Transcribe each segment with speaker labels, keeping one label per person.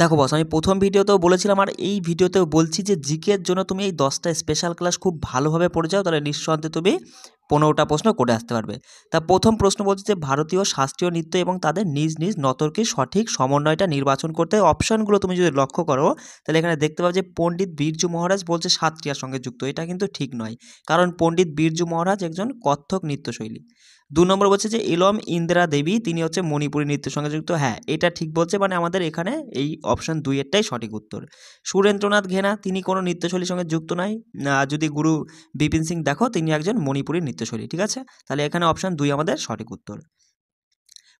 Speaker 1: দেখো বস, আমি প্রথম ভিডিওতেও বলেছিলাম আর এই ভিডিওতেও বলছি যে জিকের জন্য তুমি এই 10টা স্পেশাল ক্লাস খুব ভালোভাবে পড়ে যাও, তাহলে নিঃসন্দেহে তুমি 15টা প্রশ্ন করে আসতে পারবে। তা প্রথম প্রশ্ন বলছে যে ভারতীয় শাস্ত্রীয় নৃত্য এবং তাদের নিজ নিজ নর্তকীর সঠিক সমন্বয়টা নির্বাচন করতে অপশনগুলো তুমি যদি লক্ষ্য করো, তাহলে এখানে দেখতে পাবে যে পণ্ডিত বিরজু মহারাজ বলছে সাতক্রিয়ার সঙ্গে যুক্ত। এটা কিন্তু ঠিক নয়, কারণ পণ্ডিত বিরজু মহারাজ একজন কত্থক নৃত্যশৈলী। 2 নম্বর বলছে যে ইলম ইন্দিরা দেবী, তিনি হচ্ছে মণিপুরী নৃত্যের সঙ্গে যুক্ত। হ্যাঁ, এটা ঠিক বলছে, মানে আমাদের এখানে এই অপশন 2 এরটাই সঠিক উত্তর। সুরেন্দ্রনাথ ঘেনা, তিনি কোনো নৃত্যশৈলীর সঙ্গে যুক্ত নয়। যদি গুরু বিপিন সিং দেখো, তিনি একজন মণিপুরী নৃত্যশৈলী। ঠিক আছে, তাহলে এখানে অপশন 2 আমাদের সঠিক উত্তর।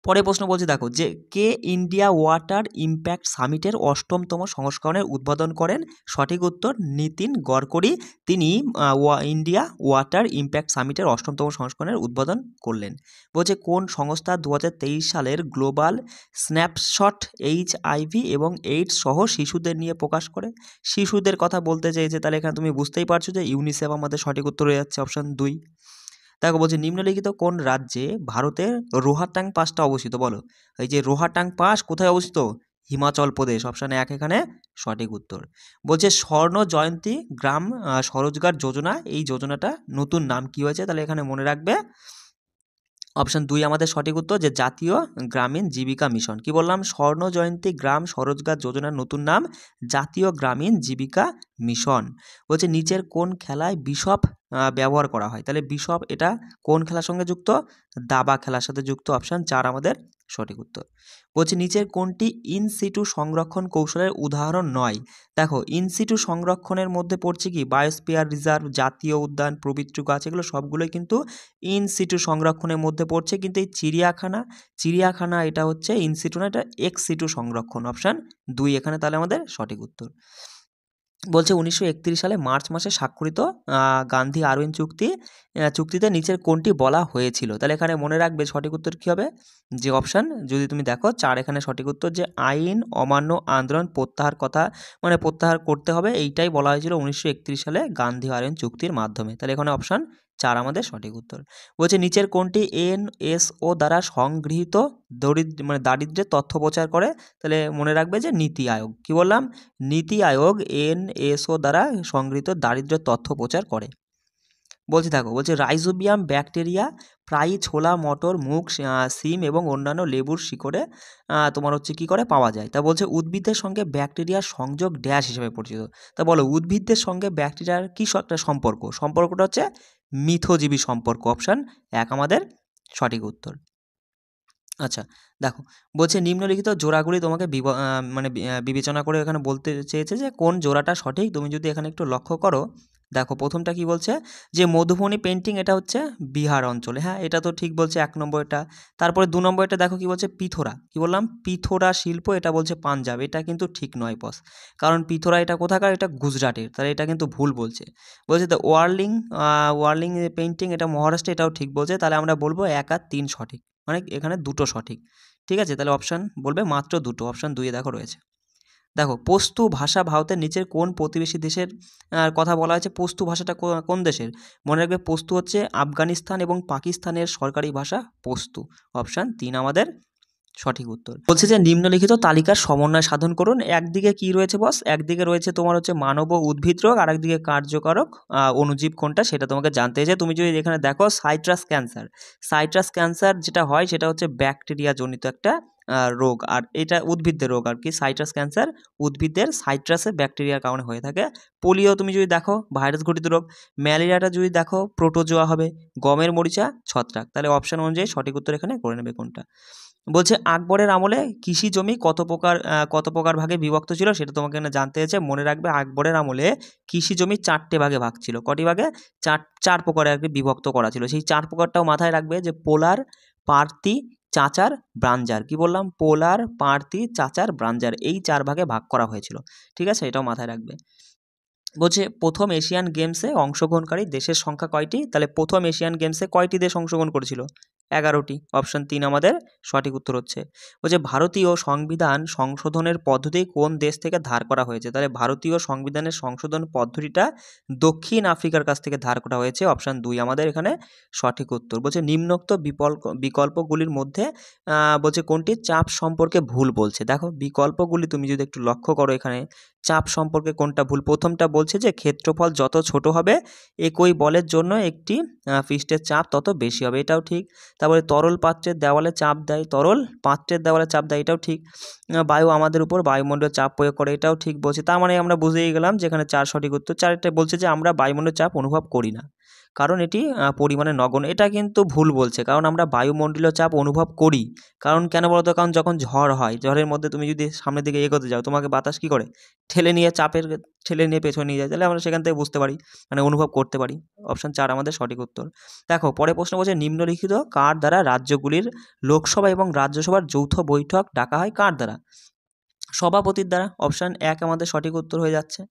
Speaker 1: পরে প্রশ্ন বলছে দেখো যে কে ইন্ডিয়া ওয়াটার ইম্প্যাক্ট সামিটের 8তম সংস্করণের উদ্বোধন করেন। সঠিক উত্তর নীতিন গডকরি, তিনি ইন্ডিয়া ওয়াটার ইম্প্যাক্ট সামিটের 8তম সংস্করণের উদ্বোধন করলেন। বলছে কোন সংস্থা 2023 সালের গ্লোবাল স্ন্যাপশট HIV এবং এইডস সহ শিশুদের নিয়ে প্রকাশ করে। শিশুদের কথা বলতে চেয়েছে, তাহলে এখানে তুমি বুঝতেই পারছো যে ইউনিসেফ আমাদের সঠিক উত্তর হয়ে যাচ্ছে অপশন 2। দেখো বলছে নিম্নলিখিত কোন রাজ্যে ভারতের রোহাটাং পাসটা অবস্থিত, বলো। এই যে রোহাটাং পাস কোথায় অবস্থিত? হিমাচল প্রদেশ, অপশন 1 এখানে সঠিক উত্তর। বলছে স্বর্ণ জয়ন্তী গ্রাম স্বরোজগার যোজনা, এই যোজনাটা নতুন নাম কি হয়েছে? তাহলে এখানে মনে রাখবে অপশন 2 আমাদের সঠিক উত্তর, যে জাতীয় গ্রামীণ জীবিকা মিশন। কি বললাম? স্বর্ণ জয়ন্তী গ্রাম স্বরোজগার যোজনার নতুন নাম জাতীয় গ্রামীণ জীবিকা মিশন। বলছে নিচের কোন খেলায় বিশপ ব্যবহার করা হয়? তাহলে বিশপ এটা কোন খেলার সঙ্গে যুক্ত? দাবা খেলার সাথে যুক্ত। অপশন 4 আমাদের সঠিক উত্তর। বলছে নিচের কোনটি ইনসিটু সংরক্ষণ কৌশলের উদাহরণ নয়? দেখো, ইনসিটু সংরক্ষণের মধ্যে পড়ছে কি বায়োস্ফিয়ার রিজার্ভ, জাতীয় উদ্যান, পবিত্র গাছ, এগুলো সবগুলোই কিন্তু ইনসিটু সংরক্ষণের মধ্যে পড়ছে। কিন্তু এই চিড়িয়াখানা এটা হচ্ছে ইনসিটু না, এটা এক্সিটু সংরক্ষণ। অপশান 2 এখানে তাহলে আমাদের সঠিক উত্তর। বলছে 1931 সালে মার্চ মাসে স্বাক্ষরিত গান্ধী আরউইন চুক্তিতে নিচের কোনটি বলা হয়েছিল? তাহলে এখানে মনে রাখবে সঠিক উত্তর কী হবে, যে অপশান যদি তুমি দেখো 4 এখানে সঠিক উত্তর, যে আইন অমান্য আন্দোলন প্রত্যাহার করতে হবে, এইটাই বলা হয়েছিল 1931 সালে গান্ধী আরউইন চুক্তির মাধ্যমে। তাহলে এখানে অপশান 4 আমাদের সঠিক উত্তর। বলছে নিচের কোনটি NSO দ্বারা সংগৃহীত দারিদ্র্যের তথ্য প্রচার করে? তাহলে মনে রাখবে যে নীতি আয়োগ। কি বললাম? নীতি আয়োগ NSO দ্বারা সংগৃহীত দারিদ্র্যের তথ্য প্রচার করে। বলছে দেখো, বলছে রাইজোবিয়াম ব্যাকটেরিয়া প্রায়ই ছোলা, মটর, মুগ, সিম এবং অন্যান্য লেবুর শিকড়ে তোমার হচ্ছে কী করে পাওয়া যায়। তা বলছে উদ্ভিদের সঙ্গে ব্যাকটেরিয়ার সংযোগ ড্যাশ হিসেবে পরিচিত। তা বলো উদ্ভিদের সঙ্গে ব্যাকটেরিয়ার কী একটা সম্পর্কটা হচ্ছে মিথজীবী সম্পর্ক। অপশান 1 আমাদের সঠিক উত্তর। আচ্ছা, দেখো বলছে নিম্নলিখিত জোড়াগুলি তোমাকে বিবেচনা করে এখানে বলতে চেয়েছে যে কোন জোড়াটা সঠিক। তুমি যদি এখানে একটু লক্ষ্য করো, দেখো প্রথমটা কি বলছে, যে মধুবনী পেন্টিং এটা হচ্ছে বিহার অঞ্চলে। হ্যাঁ, এটা তো ঠিক বলছে 1 নম্বর এটা। তারপরে 2 নম্বর এটা দেখো কি বলছে, পিথোরা। কি বললাম? পিথোরা শিল্প, এটা বলছে পাঞ্জাব। এটা কিন্তু ঠিক নয় বস, কারণ পিথোরা এটা কোথাকার? এটা গুজরাটের, তাহলে এটা কিন্তু ভুল বলছে। বলছে তো ওয়ার্লিং পেন্টিং এটা মহারাষ্ট্রে, এটাও ঠিক বলছে। তাহলে আমরা বলবো 1 আর 3 সঠিক, মানে এখানে 2টো সঠিক। ঠিক আছে, তাহলে অপশান বলবে মাত্র 2টো। অপশান 2 দেখো রয়েছে। দেখো পস্তু ভাষা ভারতের নিচের কোন প্রতিবেশী দেশের কথা বলা হয়েছে? পস্তু ভাষাটা কোন দেশের? মনে রাখবে পস্তু হচ্ছে আফগানিস্তান এবং পাকিস্তানের সরকারি ভাষা পস্তু। অপশান 3 আমাদের সঠিক উত্তর। বলছে যে নিম্নলিখিত তালিকার সমন্বয় সাধন করুন। একদিকে কি রয়েছে বস? একদিকে রয়েছে তোমার হচ্ছে মানব ও উদ্ভিদ রোগ, আর একদিকে কার্যকারক অণুজীব কোনটা সেটা তোমাকে জানতে হয়েছে। তুমি যদি এখানে দেখো সাইট্রাস ক্যান্সার যেটা হয় সেটা হচ্ছে ব্যাকটেরিয়া জনিত একটা রোগ, আর এটা উদ্ভিদের রোগ আর কি। সাইট্রাস ক্যান্সার উদ্ভিদের সাইট্রাসে ব্যাকটেরিয়ার কারণে হয়ে থাকে। পোলিও তুমি যদি দেখো ভাইরাস ঘটিত রোগ। ম্যালেরিয়াটা যদি দেখো প্রোটোজোয়া হবে। গমের মরিচা ছত্রাক। তাহলে অপশান অনুযায়ী সঠিক উত্তর এখানে করে নেবে কোনটা। বলছে আকবরের আমলে কৃষি জমি কত প্রকার ভাগে বিভক্ত ছিল সেটা তোমাকে এখানে জানতে হয়েছে। মনে রাখবে আকবরের আমলে কৃষি জমি 4টে ভাগে ভাগ ছিল। কটি ভাগে? 4 প্রকারে আর কি বিভক্ত করা ছিল। সেই 4 প্রকারটাও মাথায় রাখবে, যে পোলার, পার্তি, চাচার, ব্রাঞ্জার। কি বললাম? পোলার, পার্তি, চাচার, ব্রাঞ্জার, এই 4 ভাগে ভাগ করা হয়েছিল। ঠিক আছে, এটাও মাথায় রাখবে। বলছে প্রথম এশিয়ান গেমসে অংশগ্রহণকারী দেশের সংখ্যা কয়টি? তাহলে প্রথম এশিয়ান গেমসে কয়টি দেশ অংশগ্রহণ করেছিল? 11টি। অপশান 3 আমাদের সঠিক উত্তর হচ্ছে। বলছে ভারতীয় সংবিধান সংশোধনের পদ্ধতি কোন দেশ থেকে ধার করা হয়েছে? তাহলে ভারতীয় সংবিধানের সংশোধন পদ্ধতিটা দক্ষিণ আফ্রিকার কাছ থেকে ধার করা হয়েছে। অপশান 2 আমাদের এখানে সঠিক উত্তর। বলছে নিম্নোক্ত বিকল্পগুলির মধ্যে বলছে কোনটি চাপ সম্পর্কে ভুল বলছে। দেখো বিকল্পগুলি তুমি যদি একটু লক্ষ্য করো এখানে চাপ সম্পর্কে কোনটা ভুল। প্রথমটা বলছে যে ক্ষেত্রফল যত ছোট হবে একই বলের জন্য একটি পৃষ্ঠের চাপ তত বেশি হবে, এটাও ঠিক। তারপরে তরল পাত্রের দেওয়ালে চাপ দেয়, তরল পাত্রের দেওয়ালে চাপ দেয়, এটাও ঠিক। বায়ু আমাদের উপর বায়ুমণ্ডলের চাপ প্রয়োগ করে, এটাও ঠিক বলছে। তার মানে আমরা বুঝেই গেলাম যে এখানে 4 সঠিক উত্তর। 4টা বলছে যে আমরা বায়ুমণ্ডলের চাপ অনুভব করি না, কারণ এটি পরিমাণে নগণ্য। এটা কিন্তু ভুল বলছে, কারণ আমরা বায়ুমণ্ডলীয় চাপ অনুভব করি। কারণ কেন বলতো? কারণ যখন ঝড় হয়, ঝড়ের মধ্যে তুমি যদি সামনের দিকে এগোতে যাও, তোমাকে বাতাস কী করে? ঠেলে নিয়ে পেছনে নিয়ে যায়, তাহলে আমরা সেখান থেকে বুঝতে পারি, মানে অনুভব করতে পারি। অপশান 4 আমাদের সঠিক উত্তর। দেখো পরে প্রশ্ন বলছে নিম্নলিখিত কার দ্বারা রাজ্যগুলির লোকসভা এবং রাজ্যসভার যৌথ বৈঠক ডাকা হয়? কার দ্বারা? সভাপতির দ্বারা। অপশান 1 আমাদের সঠিক উত্তর হয়ে যাচ্ছে।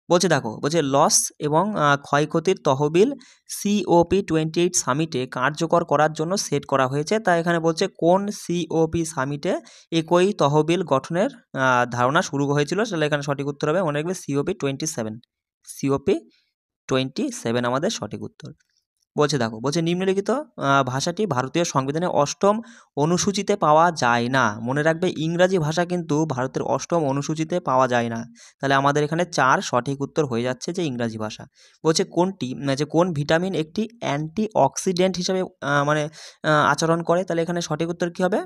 Speaker 1: বলছে দেখো, বলছে লস এবং ক্ষয়ক্ষতির তহবিল COP28 সামিটে কার্যকর করার জন্য সেট করা হয়েছে। তাই এখানে বলছে কোন COP সামিটে একই তহবিল গঠনের ধারণা শুরু হয়েছিল? তাহলে এখানে সঠিক উত্তর হবে, মনে রাখবে COP27। COP27 আমাদের সঠিক উত্তর। বলছে দেখো, বলছে নিম্নলিখিত ভাষাটি ভারতীয় সংবিধানের 8ম অনুসূচিতে পাওয়া যায় না। মনে রাখবে ইংরাজি ভাষা কিন্তু ভারতের 8ম অনুসূচিতে পাওয়া যায় না। তাহলে আমাদের এখানে 4 সঠিক উত্তর হয়ে যাচ্ছে যে ইংরাজি ভাষা। বলছে কোনটি, যে কোন ভিটামিন একটি অ্যান্টিঅক্সিডেন্ট হিসেবে আচরণ করে? তাহলে এখানে সঠিক উত্তর কী হবে?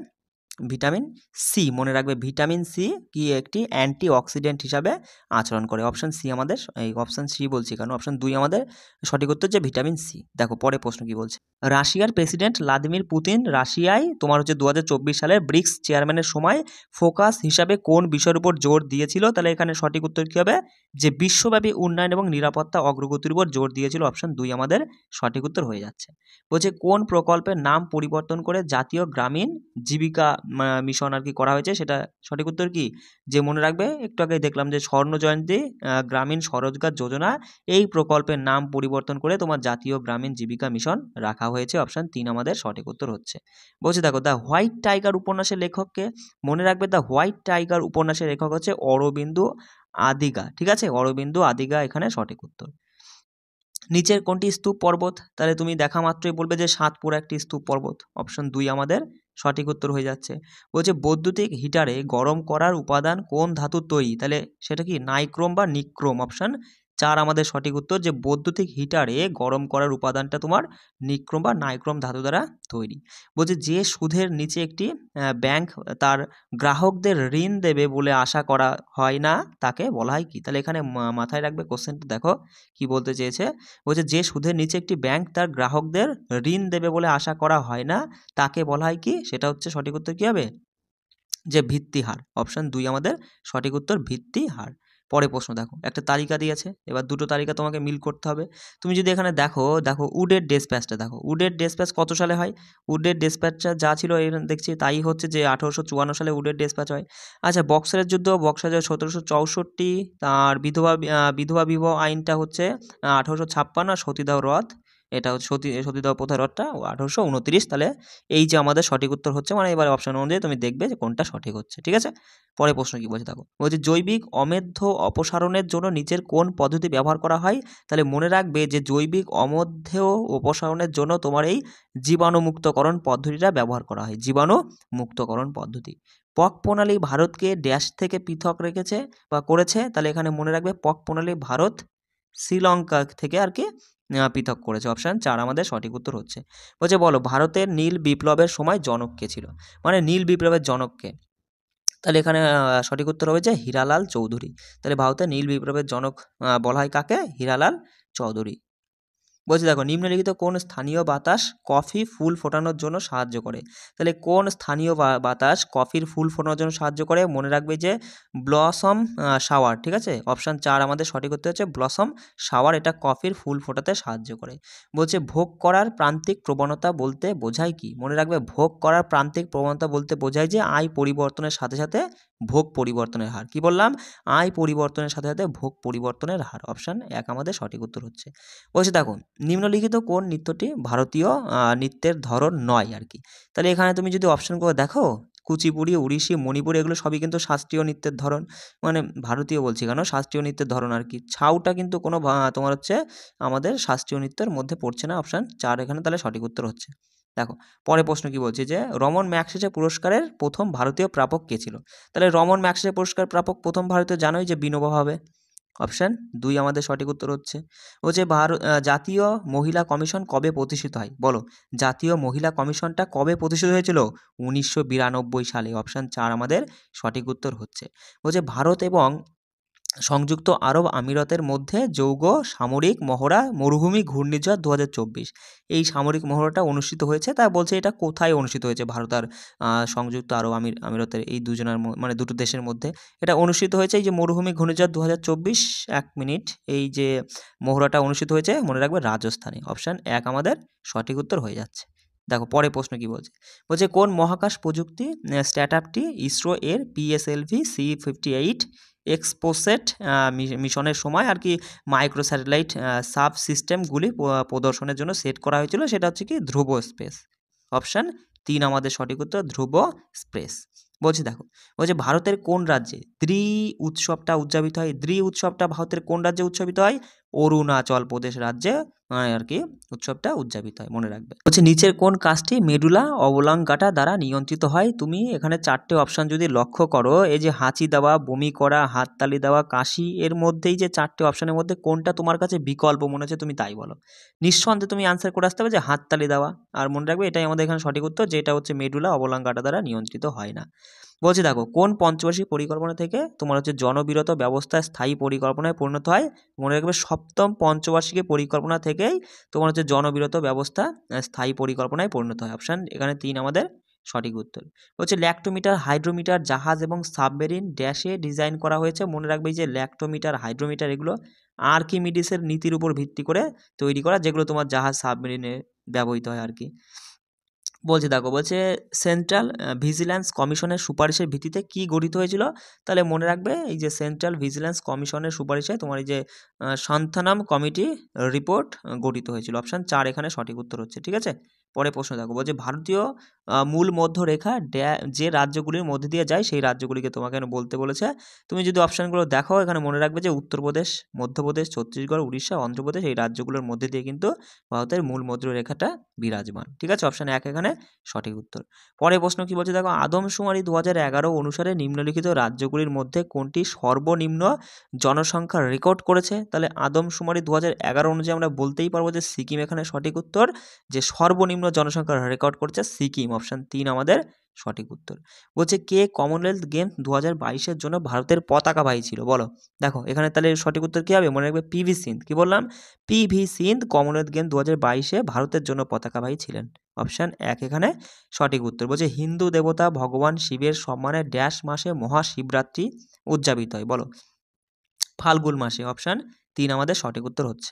Speaker 1: Vitamin C. মনে রাখবে ভিটামিন সি কি একটি অ্যান্টিঅক্সিডেন্ট হিসাবে আচরণ করে। অপশান সি আমাদের, এই অপশান সি বলছি কারণ অপশান 2 আমাদের সঠিক উত্তর যে ভিটামিন সি। দেখো পরে প্রশ্ন কি বলছে। রাশিয়ার প্রেসিডেন্ট ভ্লাদিমির পুতিন রাশিয়ায় তোমার হচ্ছে 2024 সালে ব্রিক্স চেয়ারম্যানের সময় ফোকাস হিসাবে কোন বিষয়ের উপর জোর দিয়েছিল? তাহলে এখানে সঠিক উত্তর কী হবে? যে বিশ্বব্যাপী উন্নয়ন এবং নিরাপত্তা অগ্রগতির উপর জোর দিয়েছিল। অপশান 2 আমাদের সঠিক উত্তর হয়ে যাচ্ছে। বলছে কোন প্রকল্পের নাম পরিবর্তন করে জাতীয় গ্রামীণ জীবিকা মিশন আর কি করা হয়েছে? সেটা সঠিক উত্তর কি? যে মনে রাখবে একটু আগে দেখলাম যে স্বর্ণ জয়ন্তী গ্রামীণ স্বরোজগার যোজনা, এই প্রকল্পের নাম পরিবর্তন করে তোমার জাতীয় গ্রামীণ জীবিকা মিশন রাখা হয়েছে। অপশান 3 আমাদের সঠিক উত্তর হচ্ছে। বলছে দেখো দ্য হোয়াইট টাইগার উপন্যাসের লেখককে? মনে রাখবে দ্য হোয়াইট টাইগার উপন্যাসের লেখক হচ্ছে অরবিন্দু আদিগা। ঠিক আছে, অরবিন্দু আদিগা এখানে সঠিক উত্তর। নিচের কোনটি স্তূপ পর্বত? তাহলে তুমি দেখা মাত্রই বলবে যে সাতপুরা একটি স্তূপ পর্বত। অপশন 2 আমাদের সঠিক উত্তর হয়ে যাচ্ছে। বলছে বৈদ্যুতিক হিটারে গরম করার উপাদান কোন ধাতুর তৈরি? তাহলে সেটা কি নাইক্রোম বা নিক্রোম? অপশন 4 আমাদের সঠিক উত্তর, যে বৈদ্যুতিক হিটারে গরম করার উপাদানটা তোমার নিক্রোম বা নাইক্রোম ধাতু দ্বারা তৈরি। বলছে যে সুদের নিচে একটি ব্যাংক তার গ্রাহকদের ঋণ দেবে বলে আশা করা হয় না তাকে বলা হয় কি? তাহলে এখানে মাথায় রাখবে কোশ্চেনটা, দেখো কি বলতে চেয়েছে। বলছে যে সুদের নিচে একটি ব্যাংক তার গ্রাহকদের ঋণ দেবে বলে আশা করা হয় না তাকে বলা হয় কি? সেটা হচ্ছে সঠিক উত্তর কী হবে? যে ভিত্তিহার। অপশান 2 আমাদের সঠিক উত্তর, ভিত্তিহার। পরে প্রশ্ন দেখো, একটা তালিকা দিয়েছে, এবার দুটো তালিকা তোমাকে মিল করতে হবে। তুমি যদি এখানে দেখো উডের ডেসপ্যাচটা দেখো, উডের ডেসপ্যাচ কত সালে হয়? উডের ডেসপ্যাচটা যা ছিল দেখছি তাই হচ্ছে যে 1854 সালে উডের ডেসপ্যাচ হয়। আচ্ছা বক্সারের যুদ্ধ, বক্সার 1764, তার বিধবা বিবাহ আইনটা হচ্ছে 1856, আর সতীদাহ রদ এটা হচ্ছে সতীদাহ প্রথা রদটা 1829। তাহলে এই যে আমাদের সঠিক উত্তর হচ্ছে, মানে এবার অপশন অনুযায়ী তুমি দেখবে যে কোনটা সঠিক হচ্ছে। ঠিক আছে, পরে প্রশ্ন কি বলছে দেখো। বলছে জৈবিক অমেধ্য অপসারণের জন্য নিচের কোন পদ্ধতি ব্যবহার করা হয়? তাহলে মনে রাখবে যে জৈবিক অমেধ্য অপসারণের জন্য তোমার এই জীবাণুমুক্তকরণ পদ্ধতিটা ব্যবহার করা হয়, জীবাণুমুক্তকরণ পদ্ধতি। পক প্রণালী ভারতকে ড্যাশ থেকে পৃথক রেখেছে বা করেছে? তাহলে এখানে মনে রাখবে পক প্রণালী ভারত শ্রীলঙ্কা থেকে আর কি পৃথক করেছে। অপশান 4 আমাদের সঠিক উত্তর হচ্ছে। বলছে বলো ভারতের নীল বিপ্লবের সময় জনক কে ছিল? মানে নীল বিপ্লবের জনককে? তাহলে এখানে সঠিক উত্তর হবে যে হীরালাল চৌধুরী। তাহলে ভারতের নীল বিপ্লবের জনক বলা হয় কাকে? হীরালাল চৌধুরী। বলছি দেখো নিম্নলিখিত কোন স্থানীয় বাতাস কফি ফুল ফোটানোর জন্য সাহায্য করে? তাহলে কোন স্থানীয় বাতাস কফির ফুল ফোটানোর জন্য সাহায্য করে? মনে রাখবে যে ব্লসম শাওয়ার। ঠিক আছে, অপশান 4 আমাদের সঠিক উত্তর হচ্ছে ব্লসম শাওয়ার, এটা কফির ফুল ফোটাতে সাহায্য করে। বলছে ভোগ করার প্রান্তিক প্রবণতা বলতে বোঝায় কি? মনে রাখবে ভোগ করার প্রান্তিক প্রবণতা বলতে বোঝায় যে আয় পরিবর্তনের সাথে সাথে ভোগ পরিবর্তনের হার। কি বললাম? আয় পরিবর্তনের সাথে সাথে ভোগ পরিবর্তনের হার। অপশান 1 আমাদের সঠিক উত্তর হচ্ছে। বলছে দেখো নিম্নলিখিত কোন নৃত্যটি ভারতীয় নৃত্যের ধরন নয় আর কি। তাহলে এখানে তুমি যদি অপশানগুলো দেখো, কুচিপুড়ি, ওড়িশি, মণিপুরি এগুলো সবই কিন্তু শাস্ত্রীয় নৃত্যের ধরন, মানে ভারতীয় বলছি কেন, শাস্ত্রীয় নৃত্যের ধরন আর কি। ছাউটা কিন্তু কোনো তোমার হচ্ছে আমাদের শাস্ত্রীয় নৃত্যের মধ্যে পড়ছে না, অপশান 4 এখানে তাহলে সঠিক উত্তর হচ্ছে। দেখো পরের প্রশ্ন কি বলছে, যে রমন ম্যাগসেসে পুরস্কারের প্রথম ভারতীয় প্রাপক কে ছিল? তাহলে রমন ম্যাগসেসে পুরস্কার প্রাপক প্রথম ভারতীয় জানোই যে বিনোবা ভাবে। অপশান 2 আমাদের সঠিক উত্তর হচ্ছে। ও যে জাতীয় মহিলা কমিশন কবে প্রতিষ্ঠিত হয়? বলো, জাতীয় মহিলা কমিশনটা কবে প্রতিষ্ঠিত হয়েছিল? 1992 সালে। অপশান 4 আমাদের সঠিক উত্তর হচ্ছে। ও যে ভারত এবং সংযুক্ত আরব আমিরাতের মধ্যে যৌগ সামরিক মহড়া মরুভূমি ঘূর্ণিঝড় 2024, এই সামরিক মহড়াটা অনুষ্ঠিত হয়েছে। তা বলছে এটা কোথায় অনুষ্ঠিত হয়েছে? ভারত আর সংযুক্ত আরব আমিরাতের এই দুজনের মানে দুটো দেশের মধ্যে এটা অনুষ্ঠিত হয়েছে। এই যে মরুভূমি ঘূর্ণিঝড় 2024, 1 মিনিট, এই যে মহড়াটা অনুষ্ঠিত হয়েছে মনে রাখবে রাজস্থানে। অপশান 1 আমাদের সঠিক উত্তর হয়ে যাচ্ছে। দেখো পরে প্রশ্ন কি বলছে, বলছে কোন মহাকাশ প্রযুক্তি স্টার্টআপটি ইসরো এর PSLV C58 এক্সপোসেট মিশনের সময় আর কি মাইক্রো স্যাটেলাইট সাব সিস্টেমগুলি প্রদর্শনের জন্য সেট করা হয়েছিল? সেটা হচ্ছে কি ধ্রুব স্পেস। অপশান 3 আমাদের সঠিক উত্তর, ধ্রুব স্পেস। বলছি দেখো, বলছে ভারতের কোন রাজ্যে দ্রি উৎসবটা উদযাপিত হয়? দ্রি উৎসবটা ভারতের কোন রাজ্যে উদযাপিত হয়? অরুণাচল প্রদেশ রাজ্যে আর কি উৎসবটা উদযাপিত হয়, মনে রাখবে। বলছে নিচের কোন কাজটি মেডুলা অবলাঙ্গাটা দ্বারা নিয়ন্ত্রিত হয়? তুমি এখানে 4টে অপশান যদি লক্ষ্য করো, এই যে হাঁচি দেওয়া, বমি করা, হাততালি দেওয়া, কাশি, এর মধ্যেই যে 4টে অপশানের মধ্যে কোনটা তোমার কাছে বিকল্প মনে হচ্ছে তুমি তাই বলো। নিঃসন্দেহে তুমি আনসার করে আসতে হবে যে হাততালি দেওয়া, আর মনে রাখবে এটাই আমাদের এখানে সঠিক উত্তর, যেটা হচ্ছে মেডুলা অবলাঙ্গাটা দ্বারা নিয়ন্ত্রিত হয় না। বলছি দেখো কোন পঞ্চবার্ষিক পরিকল্পনা থেকে তোমার হচ্ছে জনবিরত ব্যবস্থা স্থায়ী পরিকল্পনায় পরিণত হয়? মনে রাখবে সপ্তম পঞ্চবার্ষিকী পরিকল্পনা থেকেই তোমার হচ্ছে জনবিরত ব্যবস্থা স্থায়ী পরিকল্পনায় পরিণত হয়। অপশান এখানে 3 আমাদের সঠিক উত্তর। হচ্ছে ল্যাক্টোমিটার, হাইড্রোমিটার, জাহাজ এবং সাবমেরিন ড্যাশে ডিজাইন করা হয়েছে? মনে রাখবে এই যে ল্যাক্টোমিটার, হাইড্রোমিটার এগুলো আর্কিমিডিসের নীতির উপর ভিত্তি করে তৈরি করা, যেগুলো তোমার জাহাজ সাবমেরিনে ব্যবহৃত হয় আর কি। বলছে দেখো, বলছে সেন্ট্রাল ভিজিল্যান্স কমিশনের সুপারিশের ভিত্তিতে কি গঠিত হয়েছিল? তাহলে মনে রাখবে এই যে সেন্ট্রাল ভিজিল্যান্স কমিশনের সুপারিশে তোমার এই যে সান্থানাম কমিটি রিপোর্ট গঠিত হয়েছিল। অপশান 4 এখানে সঠিক উত্তর হচ্ছে। ঠিক আছে, পরে প্রশ্ন দেখো, বলছে ভারতীয় মূল মধ্যরেখা যে রাজ্যগুলির মধ্যে দিয়ে যায় সেই রাজ্যগুলিকে তোমাকে এখানে বলতে বলেছে। তুমি যদি অপশানগুলো দেখো এখানে মনে রাখবে যে উত্তরপ্রদেশ, মধ্যপ্রদেশ, ছত্তিশগড়, উড়িষ্যা, অন্ধ্রপ্রদেশ এই রাজ্যগুলোর মধ্যে দিয়ে কিন্তু ভারতের মূল মধ্যরেখাটা বিরাজমান। ঠিক আছে, অপশান 1 এখানে সঠিক উত্তর। পরের প্রশ্ন কি বলছে দেখো, আদমশুমারি 2011 অনুসারে নিম্নলিখিত রাজ্যগুলির মধ্যে কোনটি সর্বনিম্ন জনসংখ্যার রেকর্ড করেছে? তাহলে আদমশুমারি 2011 অনুযায়ী আমরা বলতেই পারবো যে সিকিম এখানে সঠিক উত্তর, যে সর্বনিম্ন জনসংখ্যার রেকর্ড করছে সিকিম। অপশান 3 আমাদের সঠিক উত্তর। বলছে কে কমনওয়েলথ গেমস 2022-এর জন্য ভারতের পতাকাবাহী ছিল? বলো, দেখো এখানে তাহলে সঠিক উত্তর কী হবে? মনে রাখবে PV সিন্ধ। কি বললাম? PV সিন্ধ কমনওয়েলথ গেম 2022-এ ভারতের জন্য পতাকাবাহী ছিলেন। অপশান 1 এখানে সঠিক উত্তর। বলছে হিন্দু দেবতা ভগবান শিবের সম্মানে ড্যাশ মাসে মহাশিবরাত্রি উদযাপিত হয়? বলো, ফাল্গুন মাসে। অপশান 3 আমাদের সঠিক উত্তর হচ্ছে।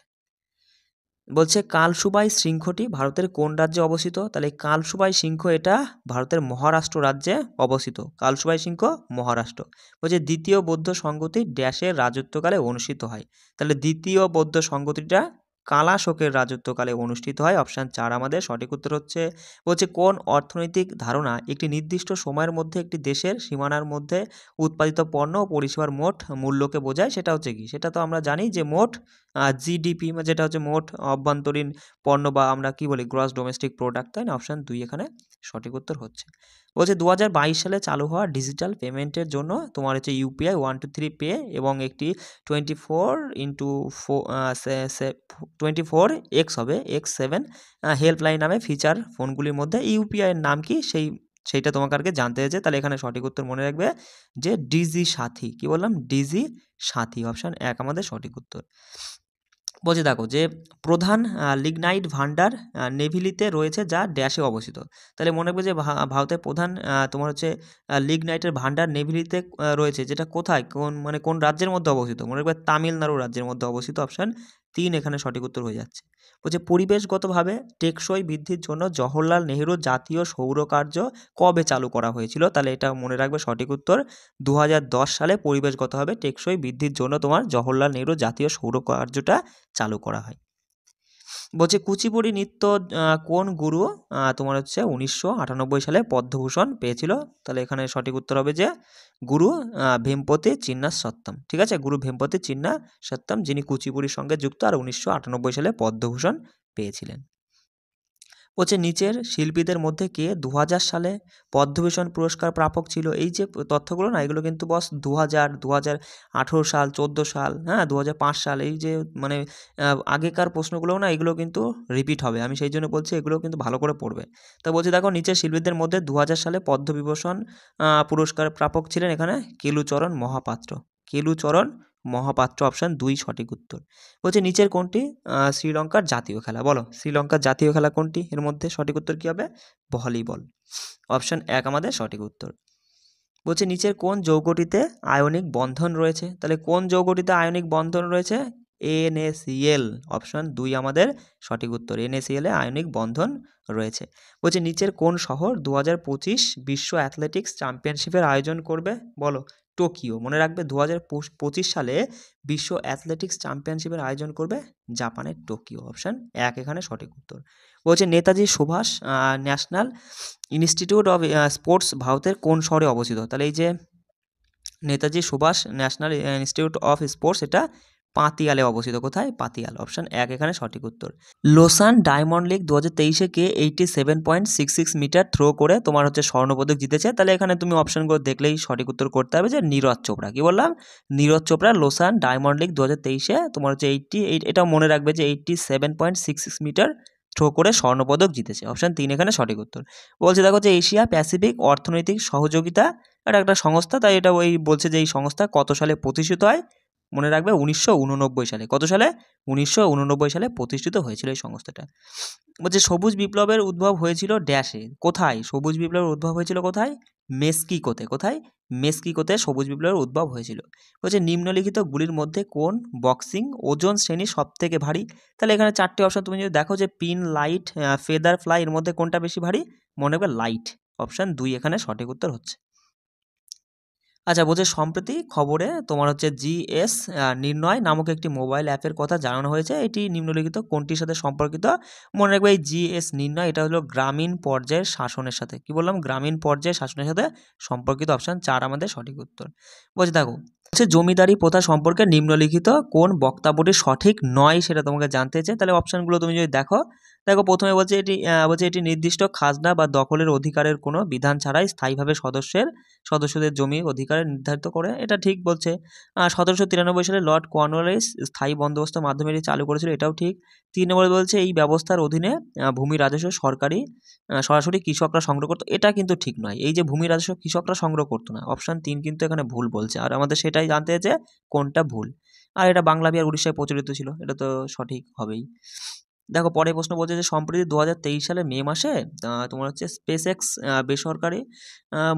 Speaker 1: বলছে কালসুবাই শৃঙ্খটি ভারতের কোন রাজ্যে অবস্থিত? তাহলে কালসুবাই শৃঙ্খ এটা ভারতের মহারাষ্ট্র রাজ্যে অবস্থিত। কালসুবাই শৃঙ্খ মহারাষ্ট্র। বলছে দ্বিতীয় বৌদ্ধ সংগতি ড্যাশের রাজত্বকালে অনুষ্ঠিত হয়? তাহলে দ্বিতীয় বৌদ্ধ সংগতিটা কালাশোকের রাজত্বকালে অনুষ্ঠিত হয়। অপশান 4 আমাদের সঠিক উত্তর হচ্ছে। বলছে কোন অর্থনৈতিক ধারণা একটি নির্দিষ্ট সময়ের মধ্যে একটি দেশের সীমানার মধ্যে উৎপাদিত পণ্য ও পরিষেবার মোট মূল্যকে বোঝায়? সেটা হচ্ছে কি? সেটা তো আমরা জানি যে মোট GDP, যেটা হচ্ছে মোট অভ্যন্তরীণ পণ্য, বা আমরা কি বলি গ্রস ডোমেস্টিক প্রোডাক্ট, তাই না? অপশান 2 এখানে সঠিক উত্তর হচ্ছে। বলছে 2022 সালে চালু হওয়া ডিজিটাল পেমেন্টের জন্য তোমার হচ্ছে UPI 123 পে এবং একটি 24x হবে X7 হেল্পলাইন নামে ফিচার ফোনগুলির মধ্যে ইউপিআই এর নাম কি সেইটা তোমাকে আগে জানতে হয়েছে। তাহলে এখানে সঠিক উত্তর মনে রাখবে যে ডিজি সাথী। কি বললাম? ডিজি সাথী। অপশান 1 আমাদের সঠিক উত্তর। বলছে দেখো যে প্রধান লিগনাইট ভান্ডার নেভিলিতে রয়েছে যা ড্যাশে অবস্থিত? তাহলে মনে রাখবে যে ভারতের প্রধান তোমার হচ্ছে লিগনাইটের ভান্ডার নেভিলিতে রয়েছে, যেটা কোথায়, কোন রাজ্যের মধ্যে অবস্থিত? মনে রাখবে তামিলনাড়ু রাজ্যের মধ্যে অবস্থিত। অপশান 3 এখানে সঠিক উত্তর হয়ে যাচ্ছে। বলছে পরিবেশগতভাবে টেকসই বৃদ্ধির জন্য জওহরলাল নেহরু জাতীয় সৌর কার্য কবে চালু করা হয়েছিল? তাহলে এটা মনে রাখবে সঠিক উত্তর 2010 সালে পরিবেশগতভাবে টেকসই বৃদ্ধির জন্য তোমার জওহরলাল নেহরু জাতীয় সৌর কার্যটা চালু করা হয়। বলছে কুচিপুড়ি নৃত্য কোন গুরু তোমার হচ্ছে 1998 সালে পদ্মভূষণ পেয়েছিল? তাহলে এখানে সঠিক উত্তর হবে যে গুরু ভেমপতি চিন্না সত্যম। ঠিক আছে, গুরু ভেমপতি চিন্না সত্যম, যিনি কুচিপুড়ির সঙ্গে যুক্ত আর 1998 সালে পদ্মভূষণ পেয়েছিলেন। বলছে নিচের শিল্পীদের মধ্যে কে 2000 সালে পদ্মভূষণ পুরস্কার প্রাপক ছিল? এই যে তথ্যগুলো না, এগুলো কিন্তু বস 2018 সাল, 14 সাল, হ্যাঁ 2005 সাল, এই যে মানে আগেকার প্রশ্নগুলোও না এগুলো কিন্তু রিপিট হবে। আমি সেই জন্য বলছি এগুলো কিন্তু ভালো করে পড়বে। তা বলছি দেখো, নিচের শিল্পীদের মধ্যে 2000 সালে পদ্মবিভূষণ পুরস্কার প্রাপক ছিলেন এখানে কেলুচরণ মহাপাত্র। কেলুচরণ মহাপাত্র, অপশান 2 সঠিক উত্তর। বলছে নিচের কোনটি শ্রীলঙ্কার জাতীয় খেলা? বলো শ্রীলঙ্কার জাতীয় খেলা কোনটি? এর মধ্যে সঠিক উত্তর কী হবে? ভলিবল, অপশান 1 আমাদের সঠিক উত্তর। বলছে নিচের কোন যৌগটিতে আয়নিক বন্ধন রয়েছে? তাহলে কোন যৌগটিতে আয়নিক বন্ধন রয়েছে? NaCl, অপশান 2 আমাদের সঠিক উত্তর। NaCl এ আয়নিক বন্ধন রয়েছে। বলছে নিচের কোন শহর 2025 বিশ্ব অ্যাথলেটিক্স চ্যাম্পিয়নশিপের আয়োজন করবে? বলো টোকিও। মনে রাখবে 2025 সালে বিশ্ব অ্যাথলেটিক্স চ্যাম্পিয়নশিপের আয়োজন করবে জাপানের টোকিও, অপশান 1 এখানে সঠিক উত্তর। বলছে Netaji Subhash National Institute of Sports ভারতের কোন শহরে অবস্থিত? তাহলে এই যে Netaji Subhash National Institute of Sports, এটা পাতিয়ালে অবস্থিত। কোথায়? পাতিয়াল, অপশান 1 এখানে সঠিক উত্তর। লোসান ডায়মন্ড লিগ 2023-এ কে 87.66 মিটার থ্রো করে তোমার হচ্ছে স্বর্ণপদক জিতেছে? তাহলে এখানে তুমি অপশানগুলো দেখলেই সঠিক উত্তর করতে হবে যে নীরজ চোপড়া। কি বললাম? নীরজ চোপড়া লোসান ডায়মন্ড লিগ 2023-এ তোমার হচ্ছে এটাও মনে রাখবে যে 87.66 মিটার থ্রো করে স্বর্ণপদক জিতেছে, অপশান 3 এখানে সঠিক উত্তর। বলছে দেখো যে এশিয়া প্যাসিফিক অর্থনৈতিক সহযোগিতা এটা একটা সংস্থা, তাই এটা ওই বলছে যে এই সংস্থা কত সালে প্রতিষ্ঠিত হয়? মনে রাখবে 1989 সালে। কত সালে? 1989 সালে প্রতিষ্ঠিত হয়েছিল এই সংস্থাটা। বলছে সবুজ বিপ্লবের উদ্ভব হয়েছিল ড্যাশে? কোথায় সবুজ বিপ্লবের উদ্ভব হয়েছিল? কোথায়? মেক্সিকোতে। কোথায়? মেক্সিকোতে সবুজ বিপ্লবের উদ্ভব হয়েছিল। বলছে নিম্নলিখিত গুলির মধ্যে কোন বক্সিং ওজন শ্রেণী সব থেকে ভারী? তাহলে এখানে 4টে অপশন তুমি যদি দেখো যে পিন, লাইট, ফেদার ফ্লাই, এর মধ্যে কোনটা বেশি ভারী? মনে রাখবে লাইট, অপশান 2 এখানে সঠিক উত্তর হচ্ছে। আচ্ছা বলছে সম্প্রতি খবরে তোমার হচ্ছে জিএস নির্ণয় নামক একটি মোবাইল অ্যাপের কথা জানানো হয়েছে, এটি নিম্নলিখিত কোনটির সাথে সম্পর্কিত? মনে রাখবে এই জিএস নির্ণয় এটা হলো গ্রামীণ পর্যায়ের শাসনের সাথে। কি বললাম? গ্রামীণ পর্যায়ের শাসনের সাথে সম্পর্কিত, অপশান 4 আমাদের সঠিক উত্তর। বলছে দেখো হচ্ছে জমিদারি প্রথা সম্পর্কে নিম্নলিখিত কোন বক্তব্যটি সঠিক নয় সেটা তোমাকে জানতে চাই। তাহলে অপশানগুলো তুমি যদি দেখো প্রথমে বলছে এটি নির্দিষ্ট খাজনা বা দখলের অধিকারের কোনো বিধান ছাড়াই স্থায়ীভাবে সদস্যদের জমি অধিকারে নির্ধারিত করে, এটা ঠিক বলছে। 1793 সালে লর্ড কর্নওয়ালিস স্থায়ী বন্দোবস্তের মাধ্যমে এটি চালু করেছিল, এটাও ঠিক। 3 নম্বরে বলছে এই ব্যবস্থার অধীনে ভূমি রাজস্ব সরাসরি কৃষকরা সংগ্রহ করতো, এটা কিন্তু ঠিক নয়। এই যে ভূমি রাজস্ব কৃষকরা সংগ্রহ করতো না, অপশান 3 কিন্তু এখানে ভুল বলছে, আর আমাদের সেটাই জানতে হয়েছে কোনটা ভুল। আর এটা বাংলা বিহার উড়িষ্যায় প্রচলিত ছিল, এটা তো সঠিক হবেই। দেখো পরের প্রশ্ন বলছে যে সম্প্রতি 2023 সালে মে মাসে তোমার হচ্ছে স্পেস এক্স বেসরকারি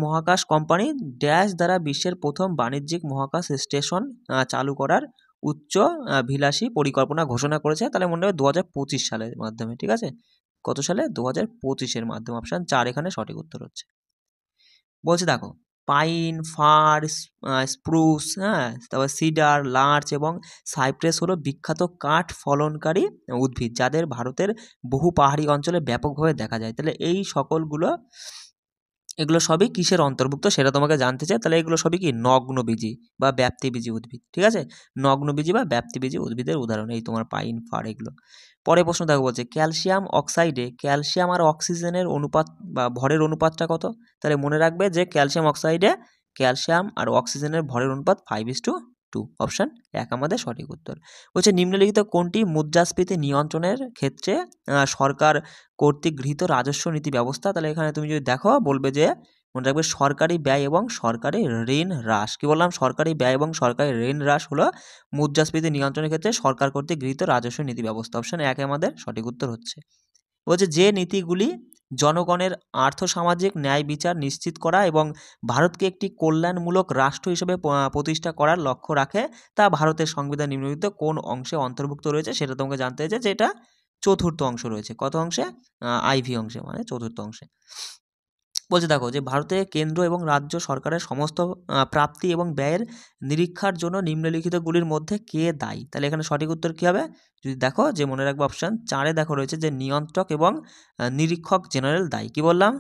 Speaker 1: মহাকাশ কোম্পানি ড্যাশ দ্বারা বিশ্বের প্রথম বাণিজ্যিক মহাকাশ স্টেশন চালু করার উচ্চ বিলাসী পরিকল্পনা ঘোষণা করেছে। তাহলে মনে হয় 2025 সালের মাধ্যমে। ঠিক আছে, কত সালে? 2025-এর মাধ্যমে, অপশান 4 এখানে সঠিক উত্তর হচ্ছে। বলছে দেখো পাইন, ফার, স্প্রুস, হ্যাঁ তারপর সিডার, লার্চ এবং সাইপ্রেস হলো বিখ্যাত কাঠ ফলনকারী উদ্ভিদ যাদের ভারতের বহু পাহাড়ি অঞ্চলে ব্যাপকভাবে দেখা যায়। তাহলে এই সকলগুলো এগুলো সবই কিসের অন্তর্ভুক্ত সেটা তোমাকে জানতে চাই। তাহলে এগুলো সবই কি নগ্নবীজি বা ব্যাপ্তিবীজি উদ্ভিদ। ঠিক আছে, নগ্নবীজি বা ব্যাপ্তিবীজি উদ্ভিদের উদাহরণ এই তোমার পাইন, ফার এগুলো। পরে প্রশ্ন দেখো বলছে ক্যালসিয়াম অক্সাইডে ক্যালসিয়াম আর অক্সিজেনের অনুপাত বা ভরের অনুপাতটা কত? তাহলে মনে রাখবে যে ক্যালসিয়াম অক্সাইডে ক্যালসিয়াম আর অক্সিজেনের ভরের অনুপাত 5:2, অপশান 1 আমাদের সঠিক উত্তর। বলছে নিম্নলিখিত কোনটি মুদ্রাস্ফীতি নিয়ন্ত্রণের ক্ষেত্রে সরকার কর্তৃক গৃহীত রাজস্ব নীতি ব্যবস্থা? তাহলে এখানে তুমি যদি দেখো বলবে যে মনে রাখবে সরকারি ব্যয় এবং সরকারি ঋণ হ্রাস। কি বললাম? সরকারি ব্যয় এবং সরকারি ঋণ হ্রাস হলো মুদ্রাস্ফীতি নিয়ন্ত্রণের ক্ষেত্রে সরকার কর্তৃক গৃহীত রাজস্ব নীতি ব্যবস্থা, অপশান 1 আমাদের সঠিক উত্তর হচ্ছে। বলছে যে নীতিগুলি জনগণের আর্থসামাজিক ন্যায় বিচার নিশ্চিত করা এবং ভারতকে একটি কল্যাণমূলক রাষ্ট্র হিসেবে প্রতিষ্ঠা করার লক্ষ্য রাখে তা ভারতের সংবিধান নিম্নলিখিত কোন অংশে অন্তর্ভুক্ত রয়েছে সেটা তোমাকে জানতে হয়েছে, যে এটা চতুর্থ অংশ রয়েছে। কত অংশে? IV অংশে, মানে চতুর্থ অংশে। বলছে দেখো যে ভারতে কেন্দ্র এবং রাজ্য সরকারের সমস্ত প্রাপ্তি এবং ব্যয়ের নিরীক্ষার জন্য নিম্নলিখিতগুলির মধ্যে কে দায়ী? তাহলে এখানে সঠিক উত্তর কী হবে? যদি দেখো যে মনে রাখবে অপশান 4-এ দেখো রয়েছে যে নিয়ন্ত্রক এবং নিরীক্ষক জেনারেল দায়ী। কী বললাম?